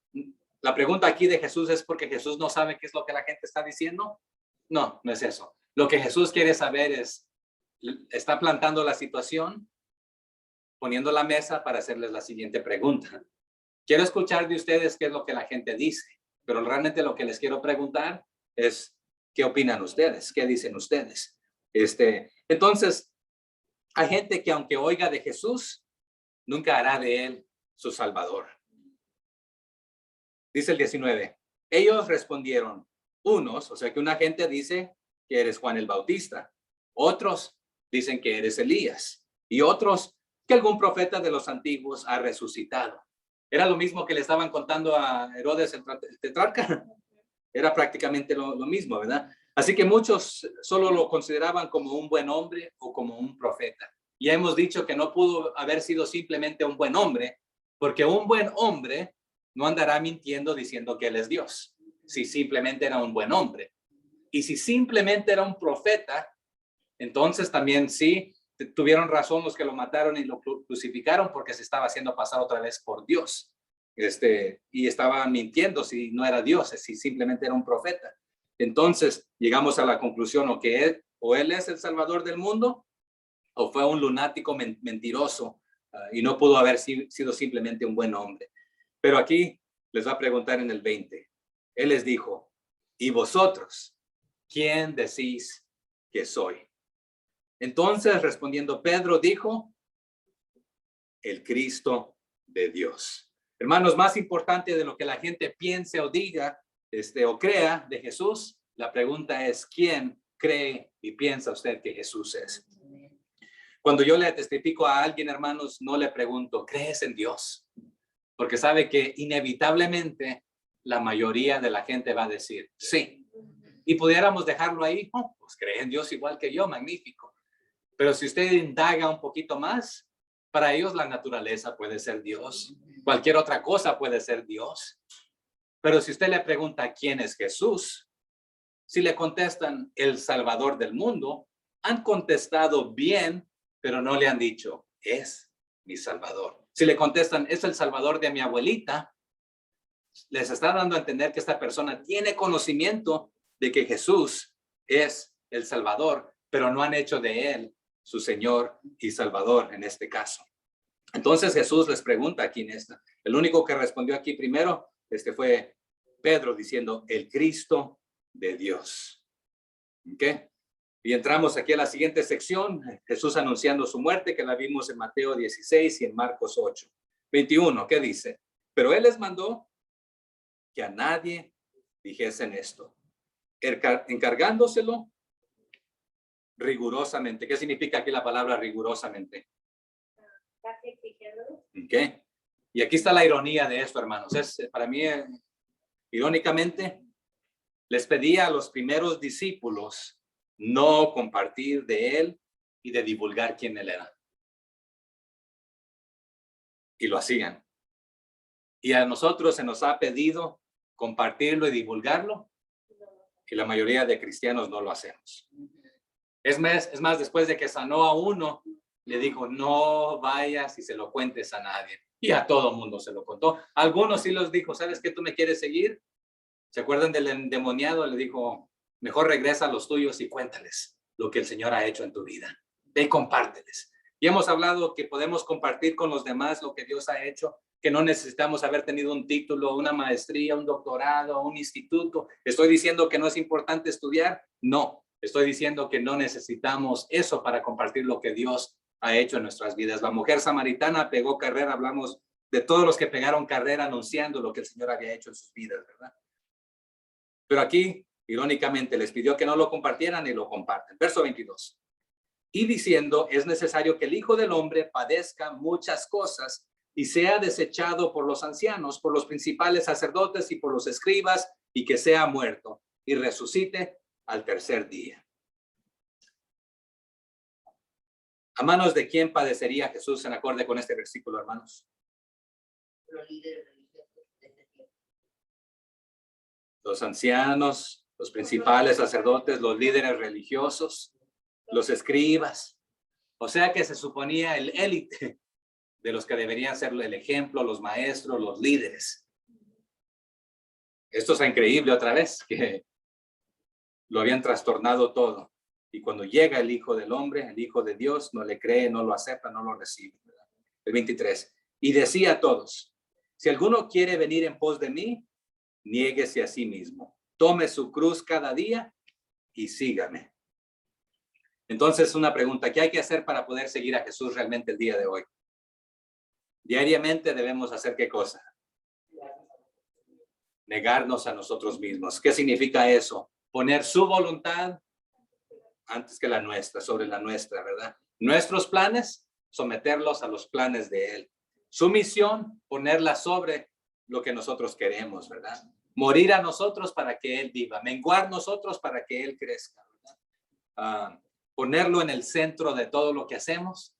la pregunta aquí de Jesús es porque Jesús no sabe qué es lo que la gente está diciendo. No, no es eso. Lo que Jesús quiere saber es, está plantando la situación, poniendo la mesa para hacerles la siguiente pregunta. Quiero escuchar de ustedes qué es lo que la gente dice, pero realmente lo que les quiero preguntar es, ¿qué opinan ustedes? ¿Qué dicen ustedes? Entonces, hay gente que aunque oiga de Jesús, nunca hará de él su Salvador. Dice el 19, ellos respondieron, unos, o sea que una gente dice que eres Juan el Bautista, otros dicen que eres Elías y otros que algún profeta de los antiguos ha resucitado. Era lo mismo que le estaban contando a Herodes el tetrarca. Era prácticamente lo mismo, ¿verdad? Así que muchos solo lo consideraban como un buen hombre o como un profeta. Y hemos dicho que no pudo haber sido simplemente un buen hombre, porque un buen hombre no andará mintiendo diciendo que él es Dios, si simplemente era un buen hombre. Y si simplemente era un profeta, entonces también sí tuvieron razón los que lo mataron y lo crucificaron porque se estaba haciendo pasar otra vez por Dios. Y estaba mintiendo si no era Dios, si simplemente era un profeta. Entonces llegamos a la conclusión o él es el Salvador del mundo o fue un lunático mentiroso y no pudo haber sido simplemente un buen hombre. Pero aquí les va a preguntar en el 20. Él les dijo, ¿y vosotros quién decís que soy? Entonces respondiendo Pedro dijo, el Cristo de Dios. Hermanos, más importante de lo que la gente piense o diga o crea de Jesús, la pregunta es, ¿quién cree y piensa usted que Jesús es? Cuando yo le testifico a alguien, hermanos, no le pregunto, ¿crees en Dios? Porque sabe que inevitablemente la mayoría de la gente va a decir, sí. Y pudiéramos dejarlo ahí, pues cree en Dios igual que yo, magnífico. Pero si usted indaga un poquito más, para ellos la naturaleza puede ser Dios. Cualquier otra cosa puede ser Dios. Pero si usted le pregunta quién es Jesús, si le contestan el Salvador del mundo, han contestado bien, pero no le han dicho, es mi Salvador. Si le contestan, es el Salvador de mi abuelita, les está dando a entender que esta persona tiene conocimiento de que Jesús es el Salvador, pero no han hecho de él su Señor y Salvador en este caso. Entonces Jesús les pregunta quién es. El único que respondió aquí primero fue Pedro diciendo, el Cristo de Dios. ¿Ok? Y entramos aquí a la siguiente sección, Jesús anunciando su muerte, que la vimos en Mateo 16 y en Marcos 8. 21, ¿qué dice? Pero él les mandó que a nadie dijesen esto, encargándoselo rigurosamente. ¿Qué significa aquí la palabra rigurosamente? Casi exigiéndolo. ¿Ok? Y aquí está la ironía de esto, hermanos. Para mí, irónicamente, les pedía a los primeros discípulos no compartir de él y de divulgar quién él era. Y lo hacían. Y a nosotros se nos ha pedido compartirlo y divulgarlo, y la mayoría de cristianos no lo hacemos. Es más, después de que sanó a uno, le dijo, no vayas y se lo cuentes a nadie. Y a todo mundo se lo contó. Algunos sí los dijo, ¿sabes qué? ¿Tú me quieres seguir? ¿Se acuerdan del endemoniado? Le dijo, mejor regresa a los tuyos y cuéntales lo que el Señor ha hecho en tu vida. Ve y compárteles. Y hemos hablado que podemos compartir con los demás lo que Dios ha hecho, que no necesitamos haber tenido un título, una maestría, un doctorado, un instituto. ¿Estoy diciendo que no es importante estudiar? No, estoy diciendo que no necesitamos eso para compartir lo que Dios ha hecho en nuestras vidas. La mujer samaritana pegó carrera, hablamos de todos los que pegaron carrera anunciando lo que el Señor había hecho en sus vidas, ¿verdad? Pero aquí, irónicamente, les pidió que no lo compartieran y lo comparten. Verso 22. Y diciendo, es necesario que el Hijo del Hombre padezca muchas cosas y sea desechado por los ancianos, por los principales sacerdotes y por los escribas, y que sea muerto y resucite al tercer día. ¿A manos de quién padecería Jesús en acorde con este versículo, hermanos? Los líderes religiosos de ese tiempo. Los ancianos, los principales sacerdotes, los líderes religiosos, los escribas. O sea que se suponía el élite de los que deberían ser el ejemplo, los maestros, los líderes. Esto es increíble otra vez, que lo habían trastornado todo. Y cuando llega el Hijo del Hombre, el Hijo de Dios, no le cree, no lo acepta, no lo recibe. El 23. Y decía a todos, si alguno quiere venir en pos de mí, niéguese a sí mismo. Tome su cruz cada día y sígame. Entonces, una pregunta, ¿qué hay que hacer para poder seguir a Jesús realmente el día de hoy? Diariamente debemos hacer ¿qué cosa? Negarnos a nosotros mismos. ¿Qué significa eso? Poner su voluntad antes que la nuestra, sobre la nuestra, ¿verdad? Nuestros planes, someterlos a los planes de Él. Su misión, ponerla sobre lo que nosotros queremos, ¿verdad? Morir a nosotros para que Él viva, menguar nosotros para que Él crezca, ¿verdad? Ponerlo en el centro de todo lo que hacemos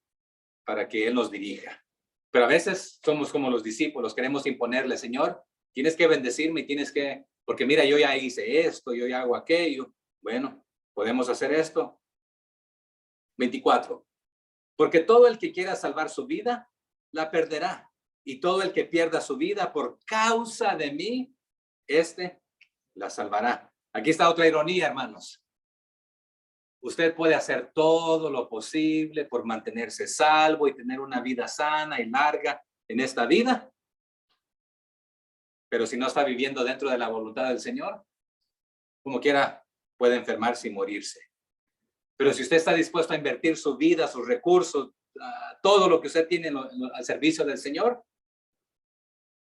para que Él nos dirija. Pero a veces somos como los discípulos, queremos imponerle, Señor, tienes que bendecirme y tienes que, porque mira, yo ya hice esto, yo ya hago aquello. Bueno, podemos hacer esto. 24. Porque todo el que quiera salvar su vida, la perderá. Y todo el que pierda su vida por causa de mí, la salvará. Aquí está otra ironía, hermanos. Usted puede hacer todo lo posible por mantenerse salvo y tener una vida sana y larga en esta vida. Pero si no está viviendo dentro de la voluntad del Señor, como quiera, puede enfermarse y morirse. Pero si usted está dispuesto a invertir su vida, sus recursos, todo lo que usted tiene al servicio del Señor,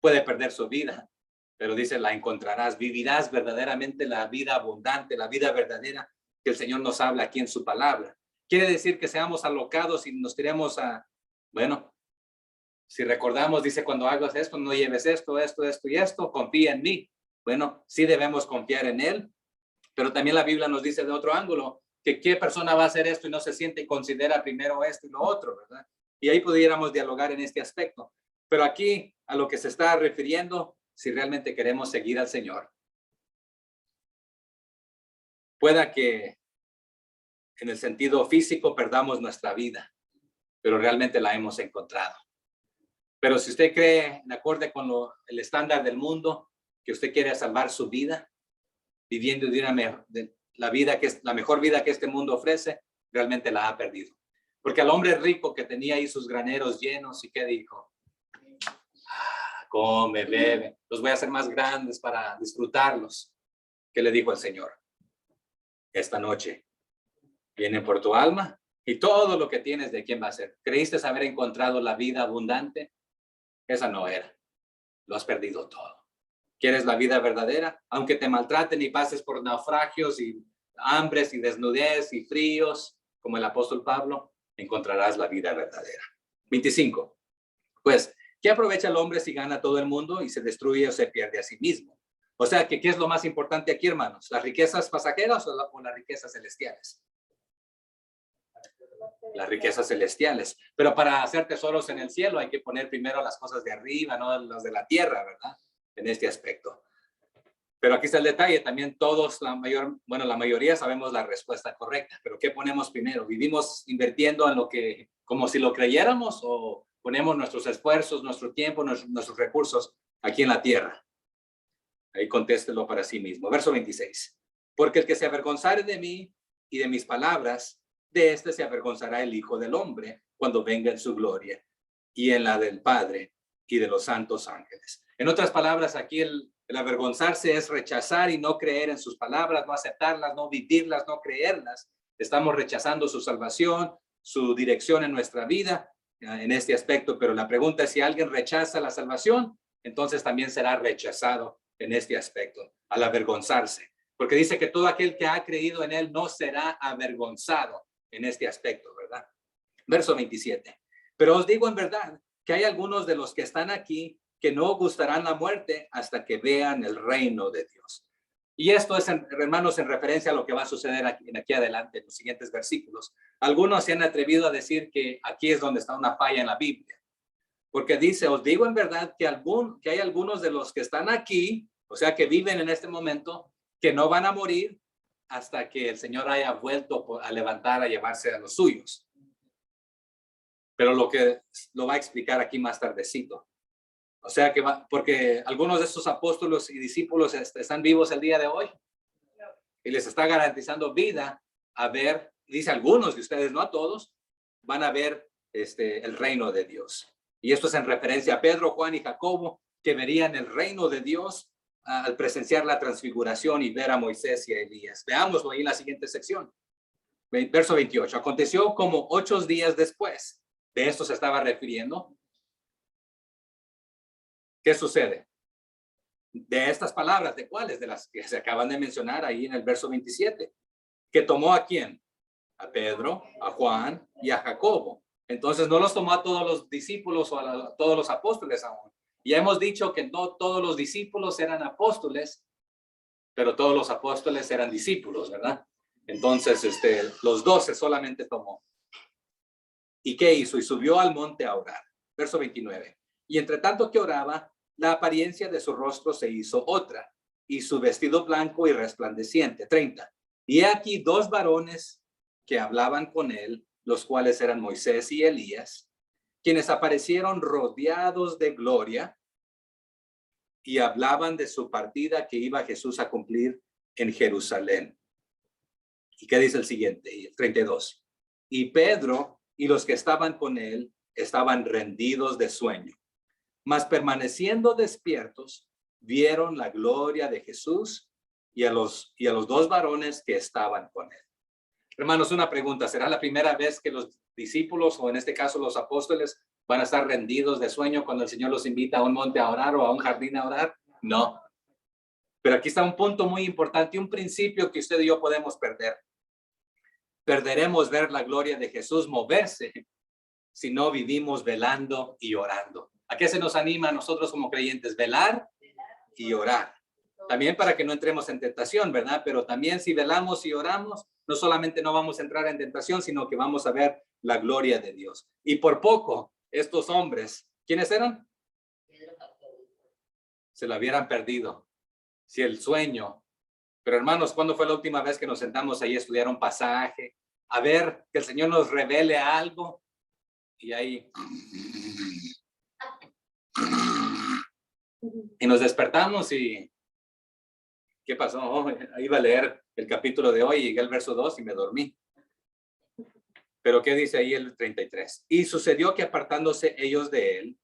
puede perder su vida. Pero dice, la encontrarás, vivirás verdaderamente la vida abundante, la vida verdadera que el Señor nos habla aquí en su palabra. Quiere decir que seamos alocados y nos tiremos bueno, si recordamos, dice, cuando hagas esto, no lleves esto y esto, confía en mí. Bueno, sí debemos confiar en Él, pero también la Biblia nos dice de otro ángulo, que qué persona va a hacer esto y no se siente y considera primero esto y lo otro, ¿verdad? Y ahí pudiéramos dialogar en este aspecto. Pero aquí, a lo que se está refiriendo, si realmente queremos seguir al Señor, pueda que en el sentido físico perdamos nuestra vida, pero realmente la hemos encontrado. Pero si usted cree, de acuerdo con el estándar del mundo, que usted quiere salvar su vida, viviendo la vida que es la mejor vida que este mundo ofrece, realmente la ha perdido. Porque al hombre rico que tenía ahí sus graneros llenos, ¿y qué dijo? Come, bebe, los voy a hacer más grandes para disfrutarlos. ¿Qué le dijo el Señor? Esta noche vienen por tu alma y todo lo que tienes, ¿de quién va a ser? ¿Creíste haber encontrado la vida abundante? Esa no era. Lo has perdido todo. ¿Quieres la vida verdadera? Aunque te maltraten y pases por naufragios y hambres y desnudez y fríos, como el apóstol Pablo, encontrarás la vida verdadera. 25. Pues, ¿qué aprovecha el hombre si gana todo el mundo y se destruye o se pierde a sí mismo? O sea, ¿qué es lo más importante aquí, hermanos? ¿Las riquezas pasajeras o las riquezas celestiales? Las riquezas celestiales. Pero para hacer tesoros en el cielo hay que poner primero las cosas de arriba, no las de la tierra, ¿verdad? En este aspecto. Pero aquí está el detalle, también todos, la mayoría sabemos la respuesta correcta, pero ¿qué ponemos primero? ¿Vivimos invirtiendo en lo que, como si lo creyéramos, o ponemos nuestros esfuerzos, nuestro tiempo, nuestros recursos aquí en la tierra? Ahí contéstelo para sí mismo. Verso 26. Porque el que se avergonzare de mí y de mis palabras, de este se avergonzará el Hijo del Hombre cuando venga en su gloria y en la del Padre y de los santos ángeles. En otras palabras, aquí el avergonzarse es rechazar y no creer en sus palabras, no aceptarlas, no vivirlas, no creerlas. Estamos rechazando su salvación, su dirección en nuestra vida en este aspecto, pero la pregunta es si alguien rechaza la salvación, entonces también será rechazado en este aspecto, al avergonzarse. Porque dice que todo aquel que ha creído en él no será avergonzado en este aspecto, ¿verdad? Verso 27. Pero os digo en verdad que hay algunos de los que están aquí que no gustarán la muerte hasta que vean el reino de Dios. Y esto es, hermanos, en referencia a lo que va a suceder aquí adelante, en los siguientes versículos. Algunos se han atrevido a decir que aquí es donde está una falla en la Biblia. Porque dice, os digo en verdad que hay algunos de los que están aquí, o sea, que viven en este momento, que no van a morir hasta que el Señor haya vuelto a levantar, a llevarse a los suyos. Pero lo va a explicar aquí más tardecito. O sea que porque algunos de estos apóstoles y discípulos están vivos el día de hoy y les está garantizando vida a ver, dice algunos de ustedes, no a todos, van a ver el reino de Dios. Y esto es en referencia a Pedro, Juan y Jacobo, que verían el reino de Dios al presenciar la transfiguración y ver a Moisés y a Elías. Veámoslo ahí en la siguiente sección. Verso 28. Aconteció como 8 días después. De esto se estaba refiriendo. ¿Qué sucede? De estas palabras, ¿de cuáles? De las que se acaban de mencionar ahí en el verso 27. ¿Que tomó a quién? A Pedro, a Juan y a Jacobo. Entonces no los tomó a todos los discípulos o a todos los apóstoles aún. Ya hemos dicho que no todos los discípulos eran apóstoles, pero todos los apóstoles eran discípulos, ¿verdad? Entonces los 12 solamente tomó. ¿Y qué hizo? Y subió al monte a orar. Verso 29. Y entre tanto que oraba, la apariencia de su rostro se hizo otra, y su vestido blanco y resplandeciente. 30. Y he aquí 2 varones que hablaban con él, los cuales eran Moisés y Elías, quienes aparecieron rodeados de gloria y hablaban de su partida que iba Jesús a cumplir en Jerusalén. ¿Y qué dice el siguiente? 32. Y Pedro y los que estaban con él estaban rendidos de sueño, mas permaneciendo despiertos, vieron la gloria de Jesús y a los 2 varones que estaban con él. Hermanos, una pregunta, ¿será la primera vez que los discípulos, o en este caso los apóstoles, van a estar rendidos de sueño cuando el Señor los invita a un monte a orar o a un jardín a orar? No. Pero aquí está un punto muy importante, un principio que usted y yo podemos perder. Perderemos ver la gloria de Jesús moverse si no vivimos velando y orando. ¿A qué se nos anima a nosotros como creyentes? Velar y orar. También para que no entremos en tentación, ¿verdad? Pero también si velamos y oramos, no solamente no vamos a entrar en tentación, sino que vamos a ver la gloria de Dios. Y por poco, estos hombres, ¿quiénes eran? Se la hubieran perdido. Si el sueño. Pero hermanos, ¿cuándo fue la última vez que nos sentamos ahí a estudiar un pasaje? A ver que el Señor nos revele algo. Y ahí. Y nos despertamos y ¿qué pasó? Oh, iba a leer el capítulo de hoy, llegué al verso 2 y me dormí. Pero ¿qué dice ahí el 33? Y sucedió que apartándose ellos de él,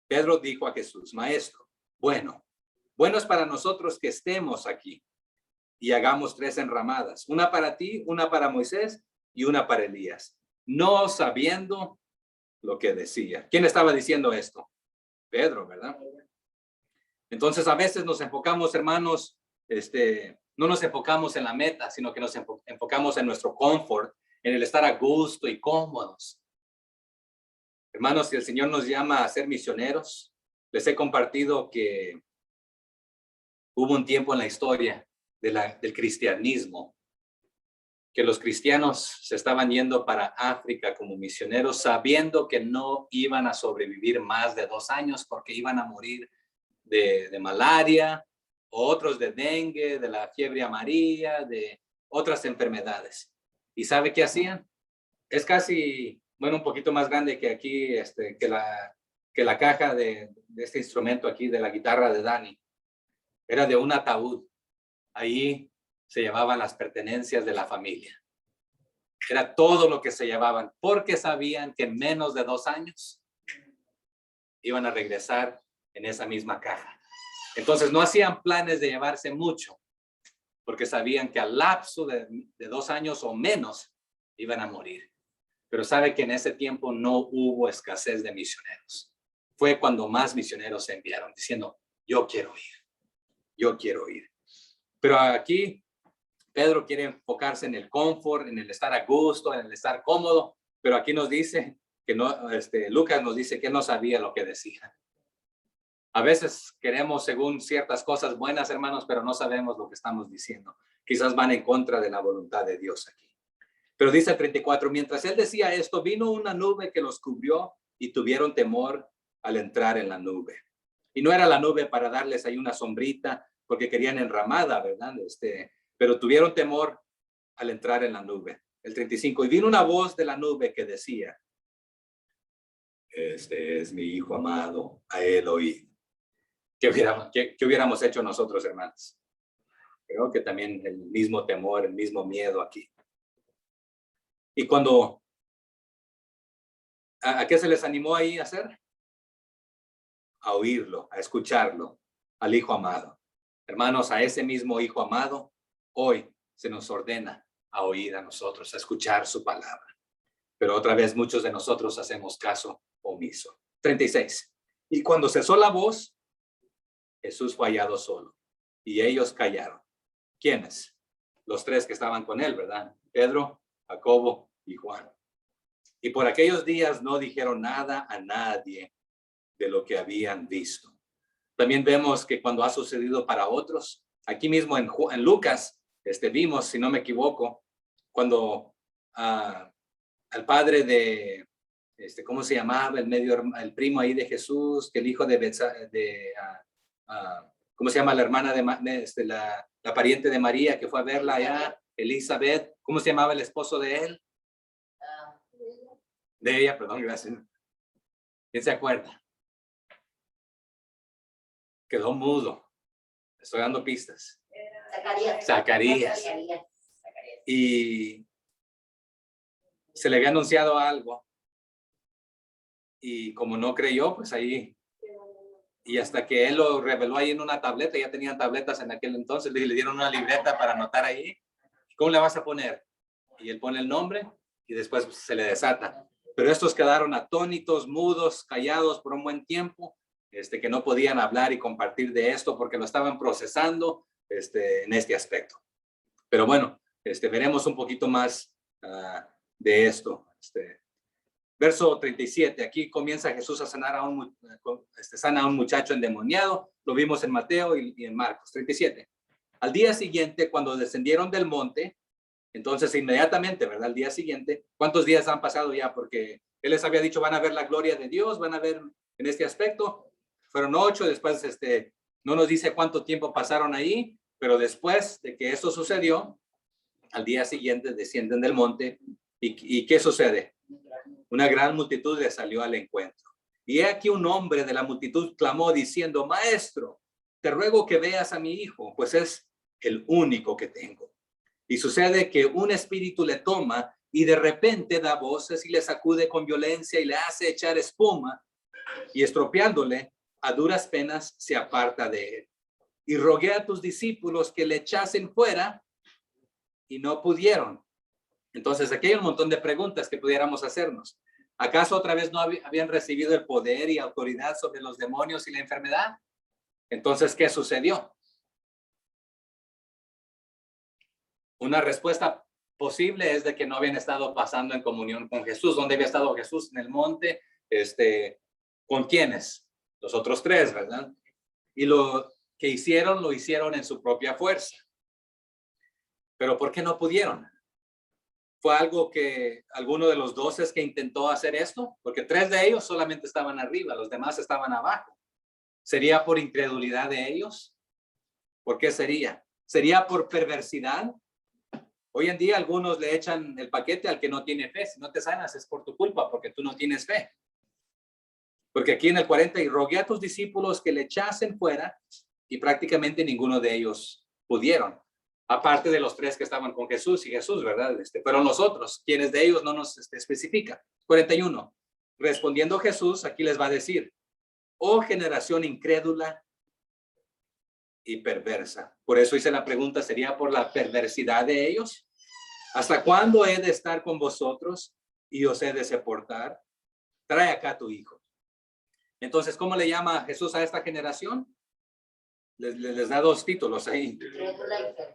Pedro dijo a Jesús, Maestro, bueno es para nosotros que estemos aquí y hagamos 3 enramadas, una para ti, una para Moisés y una para Elías, no sabiendo lo que decía. ¿Quién estaba diciendo esto? Pedro, ¿verdad? Entonces a veces nos enfocamos, hermanos, no nos enfocamos en la meta, sino que nos enfocamos en nuestro confort, en el estar a gusto y cómodos. Hermanos, si el Señor nos llama a ser misioneros, les he compartido que hubo un tiempo en la historia del cristianismo que los cristianos se estaban yendo para África como misioneros, sabiendo que no iban a sobrevivir más de 2 años porque iban a morir de malaria, otros de dengue, de la fiebre amarilla, de otras enfermedades. ¿Y sabe qué hacían? Es casi, bueno, un poquito más grande que aquí, que la caja de este instrumento aquí, de la guitarra de Dani. Era de un ataúd. Ahí se llevaban las pertenencias de la familia. Era todo lo que se llevaban, porque sabían que en menos de 2 años iban a regresar en esa misma caja. Entonces no hacían planes de llevarse mucho, porque sabían que al lapso de 2 años o menos iban a morir. Pero sabe que en ese tiempo no hubo escasez de misioneros. Fue cuando más misioneros se enviaron, diciendo, yo quiero ir, yo quiero ir. Pero aquí Pedro quiere enfocarse en el confort, en el estar a gusto, en el estar cómodo, pero aquí nos dice que no, Lucas nos dice que él no sabía lo que decía. A veces queremos según ciertas cosas buenas, hermanos, pero no sabemos lo que estamos diciendo. Quizás van en contra de la voluntad de Dios aquí. Pero dice el 34, mientras él decía esto, vino una nube que los cubrió y tuvieron temor al entrar en la nube. Y no era la nube para darles ahí una sombrita, porque querían enramada, ¿verdad? Pero tuvieron temor al entrar en la nube. El 35, y vino una voz de la nube que decía, este es mi hijo amado, a él oíd. ¿Qué hubiéramos hecho nosotros, hermanos? Creo que también el mismo temor, el mismo miedo aquí. Y cuando, ¿a qué se les animó ahí a hacer? A oírlo, a escucharlo, al hijo amado. Hermanos, a ese mismo hijo amado, hoy se nos ordena a oír a nosotros, a escuchar su palabra. Pero otra vez muchos de nosotros hacemos caso omiso. 36. Y cuando cesó la voz, Jesús fue hallado solo, y ellos callaron. ¿Quiénes? Los 3 que estaban con él, ¿verdad? Pedro, Jacobo y Juan. Y por aquellos días no dijeron nada a nadie de lo que habían visto. También vemos que cuando ha sucedido para otros, aquí mismo en Lucas, vimos, si no me equivoco, cuando al padre de, ¿cómo se llamaba? El primo ahí de Jesús, que el hijo ¿cómo se llama la hermana la pariente de María que fue a verla allá, Elizabeth? ¿Cómo se llamaba el esposo de él? De ella, perdón, gracias. ¿Quién se acuerda? Quedó mudo. Estoy dando pistas. Zacarías. Y se le había anunciado algo. Y como no creyó, pues ahí. Y hasta que él lo reveló ahí en una tableta, ya tenían tabletas en aquel entonces, le dieron una libreta para anotar ahí. ¿Cómo le vas a poner? Y él pone el nombre y después se le desata. Pero estos quedaron atónitos, mudos, callados por un buen tiempo, que no podían hablar y compartir de esto porque lo estaban procesando en este aspecto. Pero bueno, veremos un poquito más de esto. Verso 37, aquí comienza Jesús a sanar sana a un muchacho endemoniado. Lo vimos en Mateo y en Marcos. 37. Al día siguiente, cuando descendieron del monte, entonces inmediatamente, ¿verdad? Al día siguiente, ¿cuántos días han pasado ya? Porque Él les había dicho, van a ver la gloria de Dios, van a ver en este aspecto. Fueron 8, después no nos dice cuánto tiempo pasaron ahí, pero después de que esto sucedió, al día siguiente descienden del monte. ¿Y qué sucede? Una gran multitud le salió al encuentro. Y he aquí un hombre de la multitud clamó diciendo, Maestro, te ruego que veas a mi hijo, pues es el único que tengo. Y sucede que un espíritu le toma y de repente da voces y le sacude con violencia y le hace echar espuma, y estropeándole, a duras penas se aparta de él. Y rogué a tus discípulos que le echasen fuera y no pudieron. Entonces aquí hay un montón de preguntas que pudiéramos hacernos. ¿Acaso otra vez no habían recibido el poder y autoridad sobre los demonios y la enfermedad? Entonces, ¿qué sucedió? Una respuesta posible es de que no habían estado pasando en comunión con Jesús. ¿Dónde había estado Jesús? En el monte. ¿Con quiénes? Los otros 3, ¿verdad? Y lo que hicieron, lo hicieron en su propia fuerza. ¿Pero por qué no pudieron? ¿Fue algo que alguno de los 12 que intentó hacer esto? Porque 3 de ellos solamente estaban arriba, los demás estaban abajo. ¿Sería por incredulidad de ellos? ¿Por qué sería? ¿Sería por perversidad? Hoy en día algunos le echan el paquete al que no tiene fe. Si no te sanas es por tu culpa, porque tú no tienes fe. Porque aquí en el 40, y rogué a tus discípulos que le echasen fuera, y prácticamente ninguno de ellos pudieron. Aparte de los 3 que estaban con Jesús y Jesús, ¿verdad? Fueron los otros, quienes de ellos no nos especifica. 41. Respondiendo Jesús, aquí les va a decir, oh generación incrédula y perversa. Por eso hice la pregunta, ¿sería por la perversidad de ellos? ¿Hasta cuándo he de estar con vosotros y os he de soportar? Trae acá a tu hijo. Entonces, ¿cómo le llama Jesús a esta generación? Les da dos títulos ahí.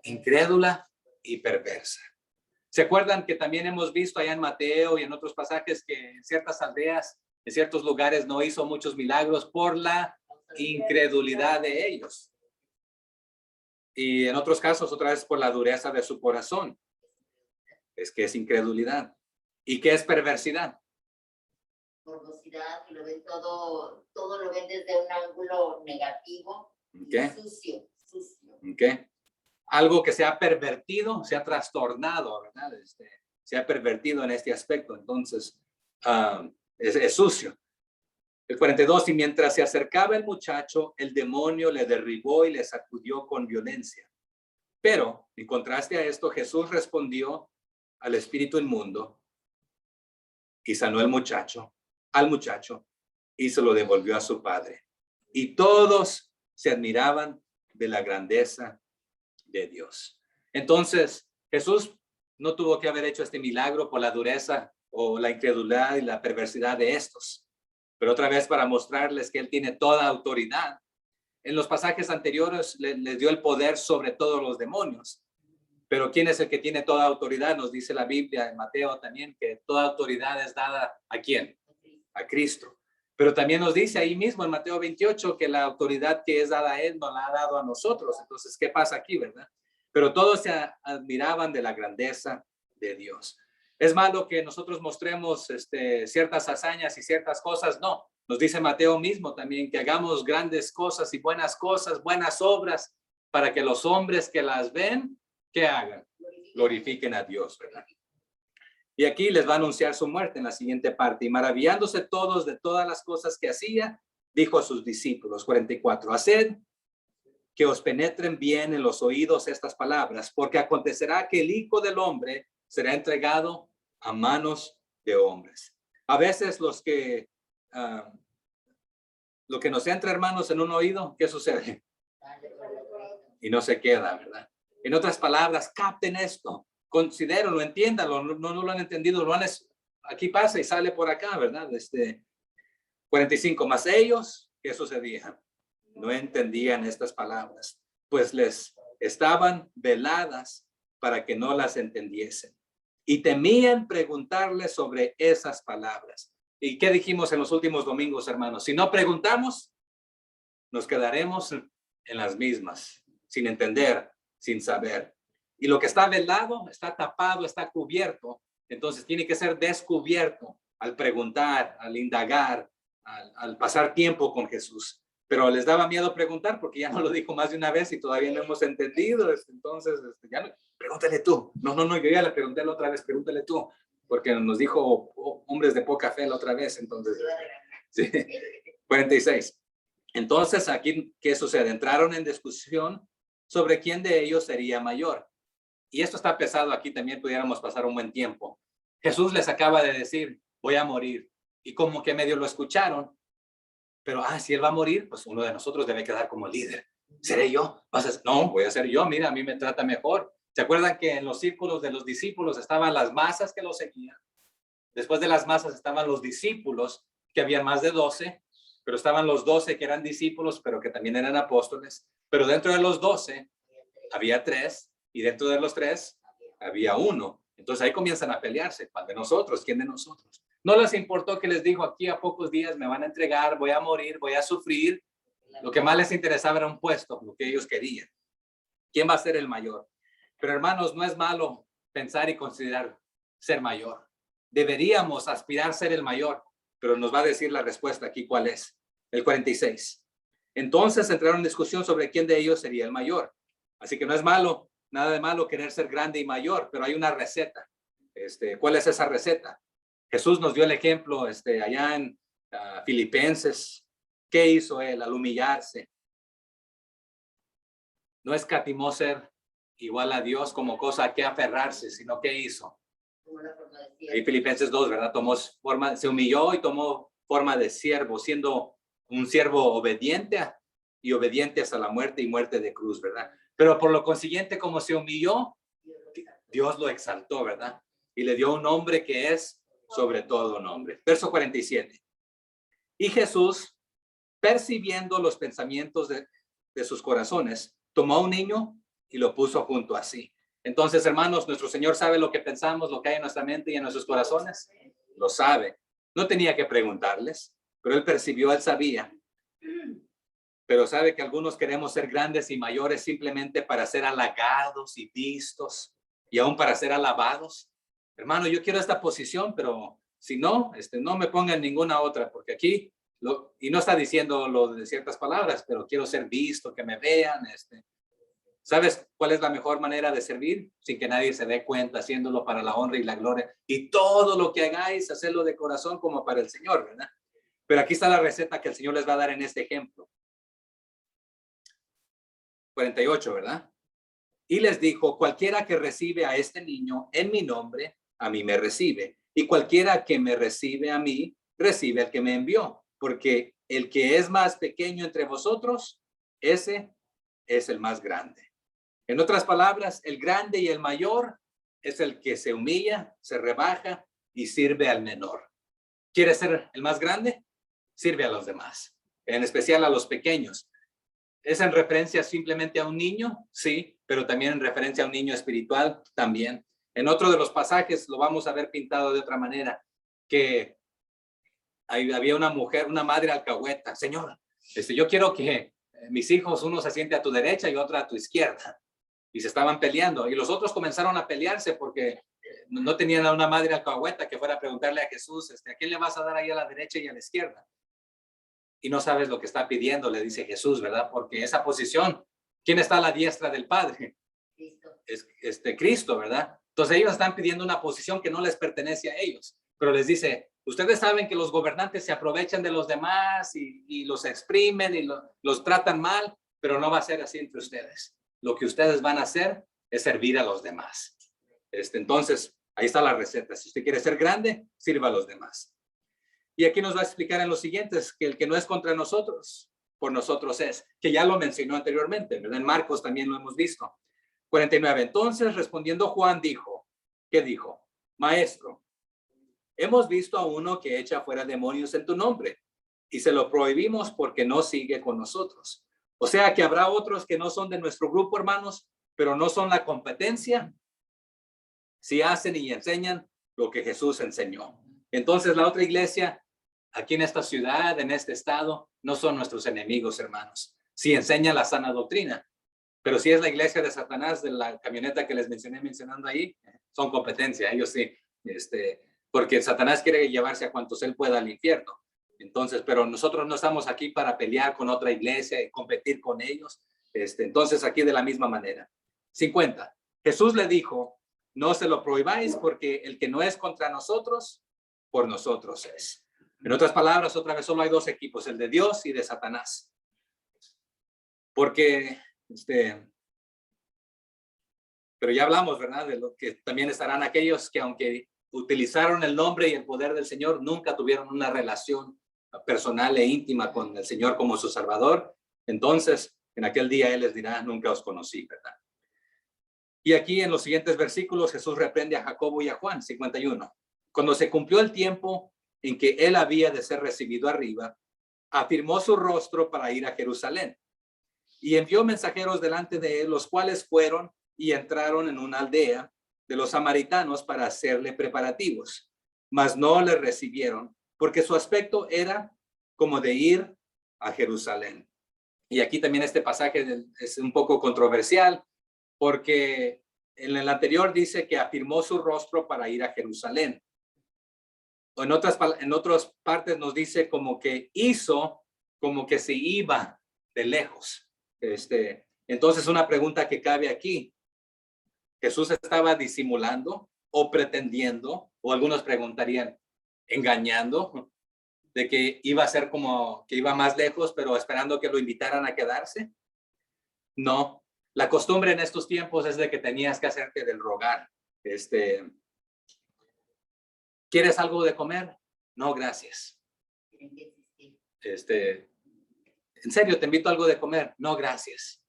Incrédula y perversa. ¿Se acuerdan que también hemos visto allá en Mateo y en otros pasajes que en ciertas aldeas, en ciertos lugares no hizo muchos milagros por la incredulidad de ellos? Y en otros casos, otra vez por la dureza de su corazón. Es que es incredulidad. ¿Y qué es perversidad? Morbosidad, que lo ven todo lo ven desde un ángulo negativo, ¿Qué? sucio. ¿Qué? Algo que se ha pervertido, se ha trastornado, ¿verdad? Se ha pervertido en este aspecto. Entonces, es sucio. El 42, y mientras se acercaba el muchacho, el demonio le derribó y le sacudió con violencia. Pero, en contraste a esto, Jesús respondió al espíritu inmundo y sanó al muchacho y se lo devolvió a su padre. Y todos se admiraban de la grandeza de Dios. Entonces, Jesús no tuvo que haber hecho este milagro por la dureza o la incredulidad y la perversidad de estos. Pero otra vez para mostrarles que Él tiene toda autoridad. En los pasajes anteriores les dio el poder sobre todos los demonios. Pero ¿quién es el que tiene toda autoridad? Nos dice la Biblia en Mateo también que toda autoridad es dada ¿a quién? A Cristo. Pero también nos dice ahí mismo en Mateo 28 que la autoridad que es dada a Él no la ha dado a nosotros. Entonces, ¿qué pasa aquí, verdad? Pero todos se admiraban de la grandeza de Dios. ¿Es malo que nosotros mostremos ciertas hazañas y ciertas cosas? No. Nos dice Mateo mismo también que hagamos grandes cosas y buenas cosas, buenas obras, para que los hombres que las ven, ¿qué hagan? Glorifiquen a Dios, ¿verdad? Y aquí les va a anunciar su muerte en la siguiente parte. Y maravillándose todos de todas las cosas que hacía, dijo a sus discípulos, 44, haced que os penetren bien en los oídos estas palabras, porque acontecerá que el Hijo del Hombre será entregado a manos de hombres. A veces lo que nos entra, hermanos, en un oído, ¿qué sucede? Y no se queda, ¿verdad? En otras palabras, capten esto, considérenlo, entiéndanlo, no lo han entendido, aquí pasa y sale por acá, ¿verdad? 45, más ellos, ¿qué sucedía? No entendían estas palabras, pues les estaban veladas para que no las entendiesen. Y temían preguntarles sobre esas palabras. ¿Y qué dijimos en los últimos domingos, hermanos? Si no preguntamos, nos quedaremos en las mismas, sin entender, sin saber. Y lo que está velado, está tapado, está cubierto. Entonces tiene que ser descubierto al preguntar, al indagar, al pasar tiempo con Jesús. Pero les daba miedo preguntar porque ya no lo dijo más de una vez y todavía no hemos entendido. Entonces, ya no, pregúntale tú. No, yo ya le pregunté la otra vez, pregúntale tú. Porque nos dijo hombres de poca fe la otra vez. Entonces, sí. 46. Entonces, aquí, ¿qué sucede? Entraron en discusión sobre quién de ellos sería mayor. Y esto está pesado, aquí también pudiéramos pasar un buen tiempo. Jesús les acaba de decir, voy a morir. Y como que medio lo escucharon. Pero, si Él va a morir, pues uno de nosotros debe quedar como líder. ¿Seré yo? No, voy a ser yo. Mira, a mí me trata mejor. ¿Se acuerdan que en los círculos de los discípulos estaban las masas que los seguían? Después de las masas estaban los discípulos, que había más de 12, pero estaban los 12 que eran discípulos, pero que también eran apóstoles. Pero dentro de los 12 había 3, y dentro de los 3 había 1. Entonces ahí comienzan a pelearse. ¿Cuál de nosotros? ¿Quién de nosotros? No les importó que les dijo, aquí a pocos días me van a entregar, voy a morir, voy a sufrir. Lo que más les interesaba era un puesto, lo que ellos querían. ¿Quién va a ser el mayor? Pero hermanos, no es malo pensar y considerar ser mayor. Deberíamos aspirar a ser el mayor, pero nos va a decir la respuesta aquí cuál es. El 46. Entonces entraron en discusión sobre quién de ellos sería el mayor. Así que no es malo, nada de malo querer ser grande y mayor, pero hay una receta. ¿Cuál es esa receta? Jesús nos dio el ejemplo allá en Filipenses. ¿Qué hizo Él al humillarse? No escatimó ser igual a Dios como cosa a que aferrarse, sino ¿qué hizo? Y Filipenses 2, ¿verdad? Se humilló y tomó forma de siervo, siendo un siervo obediente y obediente hasta la muerte y muerte de cruz, ¿verdad? Pero por lo consiguiente, como se humilló, Dios lo exaltó, ¿verdad? Y le dio un nombre que es sobre todo nombre. Verso 47. Y Jesús, percibiendo los pensamientos de sus corazones, tomó a un niño y lo puso junto a sí. Entonces, hermanos, nuestro Señor sabe lo que pensamos, lo que hay en nuestra mente y en nuestros corazones. Lo sabe. No tenía que preguntarles, pero Él percibió, Él sabía. Pero sabe que algunos queremos ser grandes y mayores simplemente para ser halagados y vistos y aún para ser alabados. Hermano, yo quiero esta posición, pero si no, no me pongan ninguna otra, porque aquí, y no está diciendo lo de ciertas palabras, pero quiero ser visto, que me vean. ¿Sabes cuál es la mejor manera de servir? Sin que nadie se dé cuenta, haciéndolo para la honra y la gloria. Y todo lo que hagáis, hacerlo de corazón como para el Señor, ¿verdad? Pero aquí está la receta que el Señor les va a dar en este ejemplo. 48, ¿verdad? Y les dijo, cualquiera que recibe a este niño en mi nombre, a mí me recibe. Y cualquiera que me recibe a mí, recibe al que me envió. Porque el que es más pequeño entre vosotros, ese es el más grande. En otras palabras, el grande y el mayor es el que se humilla, se rebaja y sirve al menor. ¿Quieres ser el más grande? Sirve a los demás, en especial a los pequeños. ¿Es en referencia simplemente a un niño? Sí, pero también en referencia a un niño espiritual, también. En otro de los pasajes lo vamos a ver pintado de otra manera, que había una mujer, una madre alcahueta. Señor, yo quiero que mis hijos, uno se siente a tu derecha y otro a tu izquierda. Y se estaban peleando. Y los otros comenzaron a pelearse porque no tenían a una madre alcahueta que fuera a preguntarle a Jesús, ¿a quién le vas a dar ahí a la derecha y a la izquierda? Y no sabes lo que está pidiendo, le dice Jesús, ¿verdad? Porque esa posición, ¿quién está a la diestra del Padre? Cristo. Es Cristo, ¿verdad? Entonces ellos están pidiendo una posición que no les pertenece a ellos, pero les dice, ustedes saben que los gobernantes se aprovechan de los demás y los exprimen y los tratan mal, pero no va a ser así entre ustedes. Lo que ustedes van a hacer es servir a los demás. Entonces, ahí está la receta. Si usted quiere ser grande, sirva a los demás. Y aquí nos va a explicar en los siguientes que el que no es contra nosotros, por nosotros es, que ya lo mencionó anteriormente, ¿verdad? En Marcos también lo hemos visto. 49. Entonces, respondiendo Juan dijo, ¿qué dijo? Maestro, hemos visto a uno que echa fuera demonios en tu nombre y se lo prohibimos porque no sigue con nosotros. O sea que habrá otros que no son de nuestro grupo, hermanos, pero no son la competencia si hacen y enseñan lo que Jesús enseñó. Entonces la otra iglesia aquí en esta ciudad, en este estado, no son nuestros enemigos, hermanos. Si enseñan la sana doctrina, pero si es la iglesia de Satanás, de la camioneta que les mencionando ahí, son competencia, ellos sí, porque Satanás quiere llevarse a cuantos él pueda al infierno. Entonces, pero nosotros no estamos aquí para pelear con otra iglesia y competir con ellos. Entonces, aquí de la misma manera. 50. Jesús le dijo, no se lo prohibáis porque el que no es contra nosotros, por nosotros es. En otras palabras, otra vez solo hay dos equipos, el de Dios y de Satanás. Porque, pero ya hablamos, ¿verdad? De lo que también estarán aquellos que aunque utilizaron el nombre y el poder del Señor, nunca tuvieron una relación personal e íntima con el Señor como su Salvador. Entonces, en aquel día Él les dirá, nunca os conocí, ¿verdad? Y aquí en los siguientes versículos, Jesús reprende a Jacobo y a Juan, 51. Cuando se cumplió el tiempo en que Él había de ser recibido arriba, afirmó su rostro para ir a Jerusalén y envió mensajeros delante de Él, los cuales fueron y entraron en una aldea de los samaritanos para hacerle preparativos, mas no le recibieron, porque su aspecto era como de ir a Jerusalén. Y aquí también este pasaje es un poco controversial, porque en el anterior dice que afirmó su rostro para ir a Jerusalén. O en otras partes nos dice como que hizo, como que se iba de lejos. Entonces una pregunta que cabe aquí, ¿Jesús estaba disimulando o pretendiendo, o algunos preguntarían, engañando, de que iba a ser como que iba más lejos, pero esperando que lo invitaran a quedarse? No, la costumbre en estos tiempos es de que tenías que hacerte del rogar. ¿Quieres algo de comer? No, gracias. ¿En serio te invito a algo de comer? No, gracias.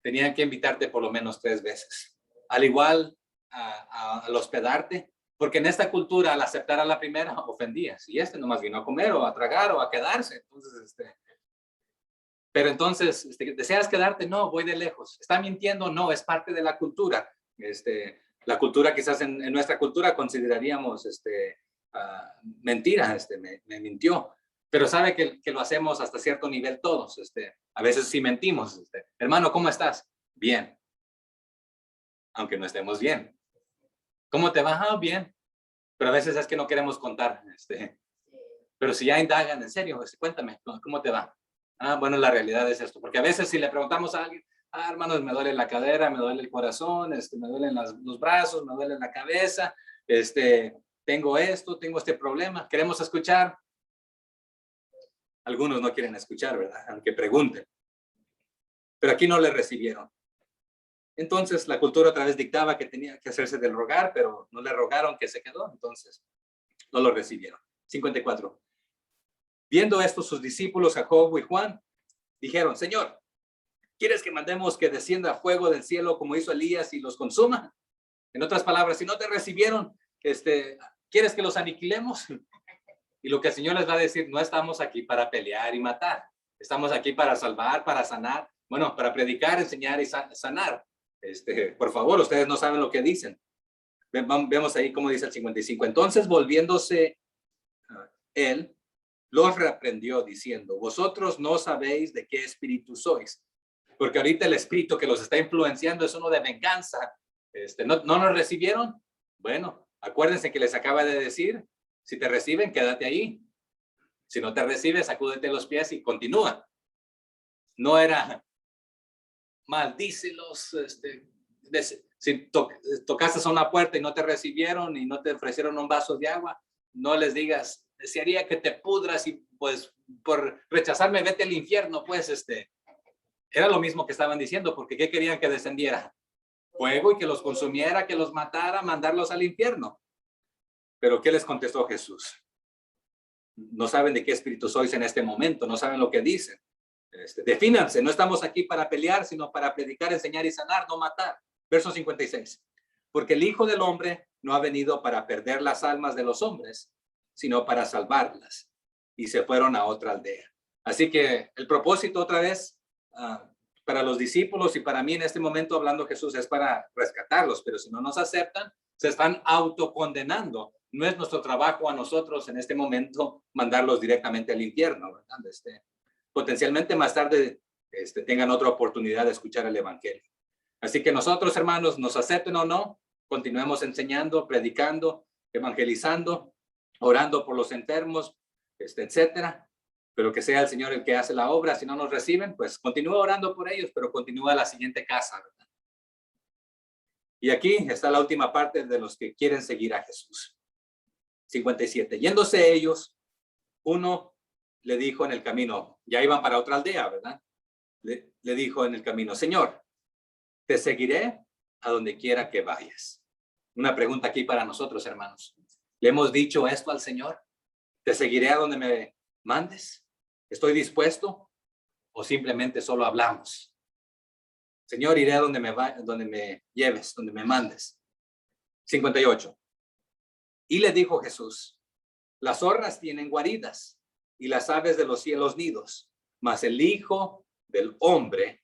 Tenían que invitarte por lo menos 3 veces. Al igual al hospedarte, porque en esta cultura al aceptar a la primera ofendías. Y este nomás vino a comer o a tragar o a quedarse. Entonces, pero entonces, ¿deseas quedarte? No, voy de lejos. ¿Está mintiendo? No, es parte de la cultura. La cultura, quizás en nuestra cultura consideraríamos mentira, me mintió. Pero sabe que lo hacemos hasta cierto nivel todos. A veces sí mentimos. Hermano, ¿cómo estás? Bien. Aunque no estemos bien. ¿Cómo te va? Ah, bien. Pero a veces es que no queremos contar. Pero si ya indagan, en serio, cuéntame, ¿cómo te va? Ah, bueno, la realidad es esto. Porque a veces si le preguntamos a alguien, hermanos, me duele la cadera, me duele el corazón, me duelen los brazos, me duele la cabeza, tengo esto, tengo este problema. Queremos escuchar. Algunos no quieren escuchar, ¿verdad? Aunque pregunten. Pero aquí no le recibieron. Entonces la cultura otra vez dictaba que tenía que hacerse del rogar, pero no le rogaron, que se quedó. Entonces no lo recibieron. 54. Viendo esto, sus discípulos Jacobo y Juan dijeron, Señor, ¿quieres que mandemos que descienda fuego del cielo como hizo Elías y los consuma? En otras palabras, si no te recibieron, ¿quieres que los aniquilemos? Y lo que el Señor les va a decir, no estamos aquí para pelear y matar. Estamos aquí para salvar, para sanar, bueno, para predicar, enseñar y sanar. Por favor, ustedes no saben lo que dicen. Vemos ahí cómo dice el 55. Entonces, volviéndose él, los reprendió diciendo, vosotros no sabéis de qué espíritu sois. Porque ahorita el espíritu que los está influenciando es uno de venganza. ¿No nos recibieron? Bueno, acuérdense que les acaba de decir, si te reciben, quédate ahí. Si no te recibes, sacúdete los pies y continúa. No era maldícelos, si tocaste a una puerta y no te recibieron y no te ofrecieron un vaso de agua, no les digas, desearía que te pudras y pues por rechazarme vete al infierno, pues era lo mismo que estaban diciendo, porque ¿qué querían que descendiera? Fuego y que los consumiera, que los matara, mandarlos al infierno. Pero ¿qué les contestó Jesús? No saben de qué espíritu sois en este momento, no saben lo que dicen. Defínanse, no estamos aquí para pelear, sino para predicar, enseñar y sanar, no matar. Verso 56. Porque el Hijo del Hombre no ha venido para perder las almas de los hombres, sino para salvarlas. Y se fueron a otra aldea. Así que el propósito otra vez para los discípulos y para mí en este momento hablando Jesús es para rescatarlos, pero si no nos aceptan, se están autocondenando. No es nuestro trabajo a nosotros en este momento mandarlos directamente al infierno, ¿verdad? Potencialmente más tarde tengan otra oportunidad de escuchar el evangelio. Así que nosotros, hermanos, nos acepten o no, continuemos enseñando, predicando, evangelizando, orando por los enfermos, etcétera. Pero que sea el Señor el que hace la obra. Si no nos reciben, pues continúa orando por ellos, pero continúa la siguiente casa, ¿verdad? Y aquí está la última parte de los que quieren seguir a Jesús. 57. Yéndose ellos, uno le dijo en el camino, ya iban para otra aldea, ¿verdad? Le dijo en el camino, Señor, te seguiré a donde quiera que vayas. Una pregunta aquí para nosotros, hermanos. ¿Le hemos dicho esto al Señor? ¿Te seguiré a donde me mandes? ¿Estoy dispuesto? ¿O simplemente solo hablamos? Señor, iré a donde me lleves, donde me mandes. 58. Y le dijo Jesús, las zorras tienen guaridas y las aves de los cielos nidos, mas el Hijo del Hombre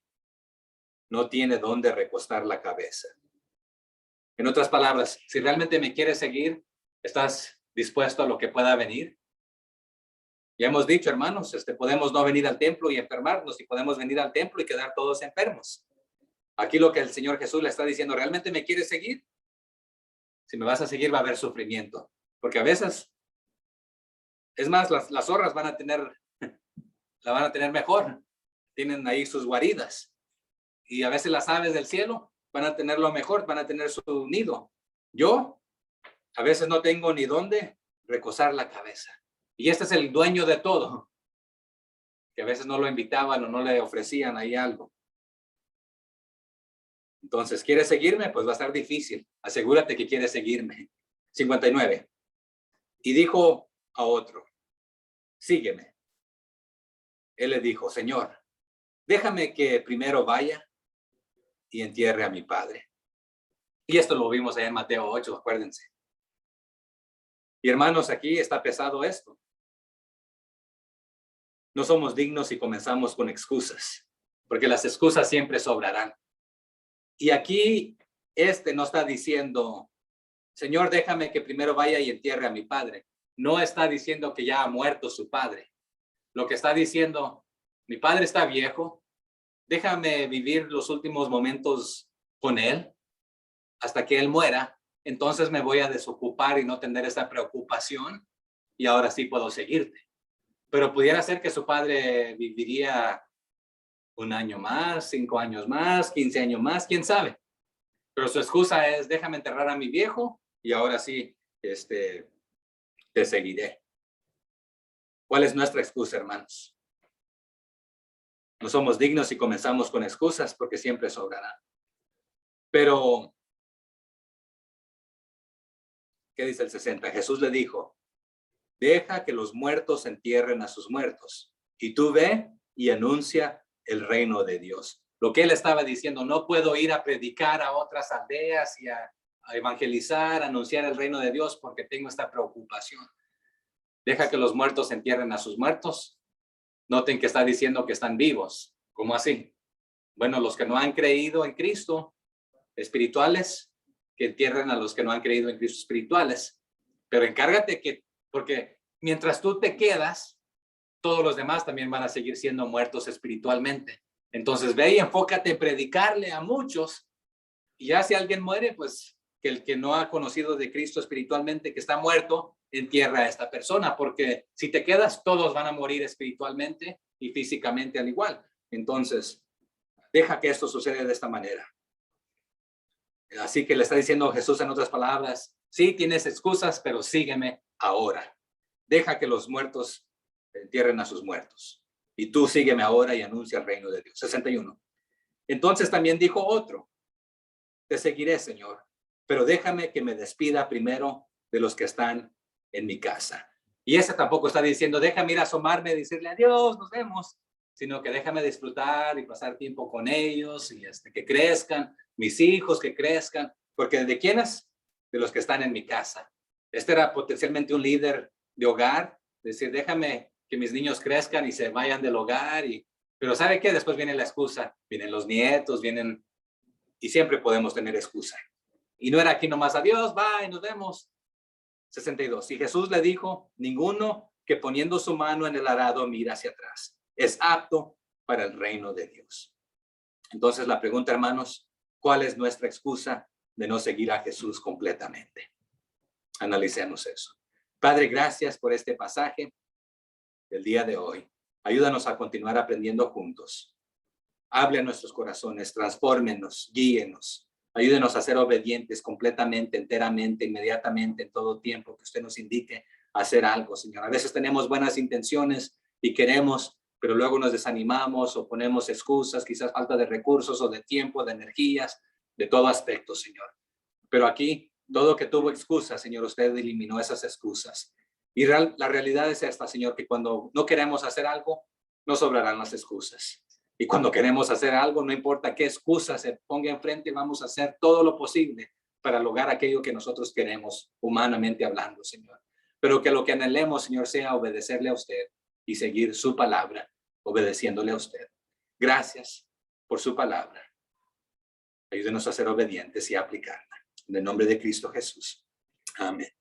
no tiene dónde recostar la cabeza. En otras palabras, si realmente me quieres seguir, ¿estás dispuesto a lo que pueda venir? Ya hemos dicho, hermanos, podemos no venir al templo y enfermarnos, y podemos venir al templo y quedar todos enfermos. Aquí lo que el Señor Jesús le está diciendo, ¿realmente me quieres seguir? Si me vas a seguir va a haber sufrimiento, porque a veces, es más, las zorras la van a tener mejor, tienen ahí sus guaridas, y a veces las aves del cielo van a tener lo mejor, van a tener su nido. Yo a veces no tengo ni dónde recostar la cabeza. Y este es el dueño de todo, que a veces no lo invitaban o no le ofrecían ahí algo. Entonces, ¿quieres seguirme? Pues va a estar difícil. Asegúrate que quieres seguirme. 59. Y dijo a otro, sígueme. Él le dijo, Señor, déjame que primero vaya y entierre a mi padre. Y esto lo vimos allá en Mateo 8, acuérdense. Y hermanos, aquí está pesado esto. No somos dignos si comenzamos con excusas, porque las excusas siempre sobrarán. Y aquí no está diciendo, Señor, déjame que primero vaya y entierre a mi padre. No está diciendo que ya ha muerto su padre. Lo que está diciendo, mi padre está viejo, déjame vivir los últimos momentos con él hasta que él muera. Entonces me voy a desocupar y no tener esa preocupación y ahora sí puedo seguirte. Pero pudiera ser que su padre viviría 1 año más, 5 años más, 15 años más, quién sabe. Pero su excusa es, déjame enterrar a mi viejo y ahora sí, te seguiré. ¿Cuál es nuestra excusa, hermanos? No somos dignos si comenzamos con excusas porque siempre sobrarán. Pero, ¿qué dice el 60? Jesús le dijo, deja que los muertos entierren a sus muertos y tú ve y anuncia el reino de Dios. Lo que él estaba diciendo, no puedo ir a predicar a otras aldeas y a evangelizar, a anunciar el reino de Dios porque tengo esta preocupación. Deja que los muertos entierren a sus muertos. Noten que está diciendo que están vivos. ¿Cómo así? Bueno, los que no han creído en Cristo, espirituales, que entierren a los que no han creído en Cristo, espirituales. Pero encárgate porque mientras tú te quedas, todos los demás también van a seguir siendo muertos espiritualmente. Entonces ve y enfócate en predicarle a muchos. Y ya si alguien muere, pues que el que no ha conocido de Cristo espiritualmente, que está muerto, entierra a esta persona, porque si te quedas, todos van a morir espiritualmente y físicamente al igual. Entonces, deja que esto suceda de esta manera. Así que le está diciendo Jesús en otras palabras, sí tienes excusas, pero sígueme ahora. Deja que los muertos entierren a sus muertos. Y tú sígueme ahora y anuncia el reino de Dios. 61. Entonces también dijo otro, te seguiré, Señor, pero déjame que me despida primero de los que están en mi casa. Y ese tampoco está diciendo, déjame ir a asomarme y decirle adiós, nos vemos, sino que déjame disfrutar y pasar tiempo con ellos y que crezcan, mis hijos que crezcan, porque ¿de quiénes? De los que están en mi casa. Este era potencialmente un líder de hogar, decir, déjame que mis niños crezcan y se vayan del hogar, pero ¿sabe qué? Después viene la excusa, vienen los nietos, y siempre podemos tener excusa. Y no era aquí nomás, adiós, bye, nos vemos. 62. Y Jesús le dijo, ninguno que poniendo su mano en el arado mira hacia atrás es apto para el reino de Dios. Entonces la pregunta, hermanos, ¿cuál es nuestra excusa de no seguir a Jesús completamente? Analicemos eso. Padre, gracias por este pasaje del día de hoy. Ayúdanos a continuar aprendiendo juntos. Hable a nuestros corazones, transfórmenos, guíenos. Ayúdenos a ser obedientes completamente, enteramente, inmediatamente, en todo tiempo que usted nos indique hacer algo, Señor. A veces tenemos buenas intenciones y queremos, pero luego nos desanimamos o ponemos excusas, quizás falta de recursos o de tiempo, de energías, de todo aspecto, Señor. Pero aquí, todo que tuvo excusas, Señor, usted eliminó esas excusas. Y la realidad es esta, Señor, que cuando no queremos hacer algo, no sobrarán las excusas. Y cuando queremos hacer algo, no importa qué excusa se ponga enfrente, vamos a hacer todo lo posible para lograr aquello que nosotros queremos, humanamente hablando, Señor. Pero que lo que anhelemos, Señor, sea obedecerle a usted y seguir su palabra, obedeciéndole a usted. Gracias por su palabra. Ayúdenos a ser obedientes y a aplicarla. En el nombre de Cristo Jesús. Amén.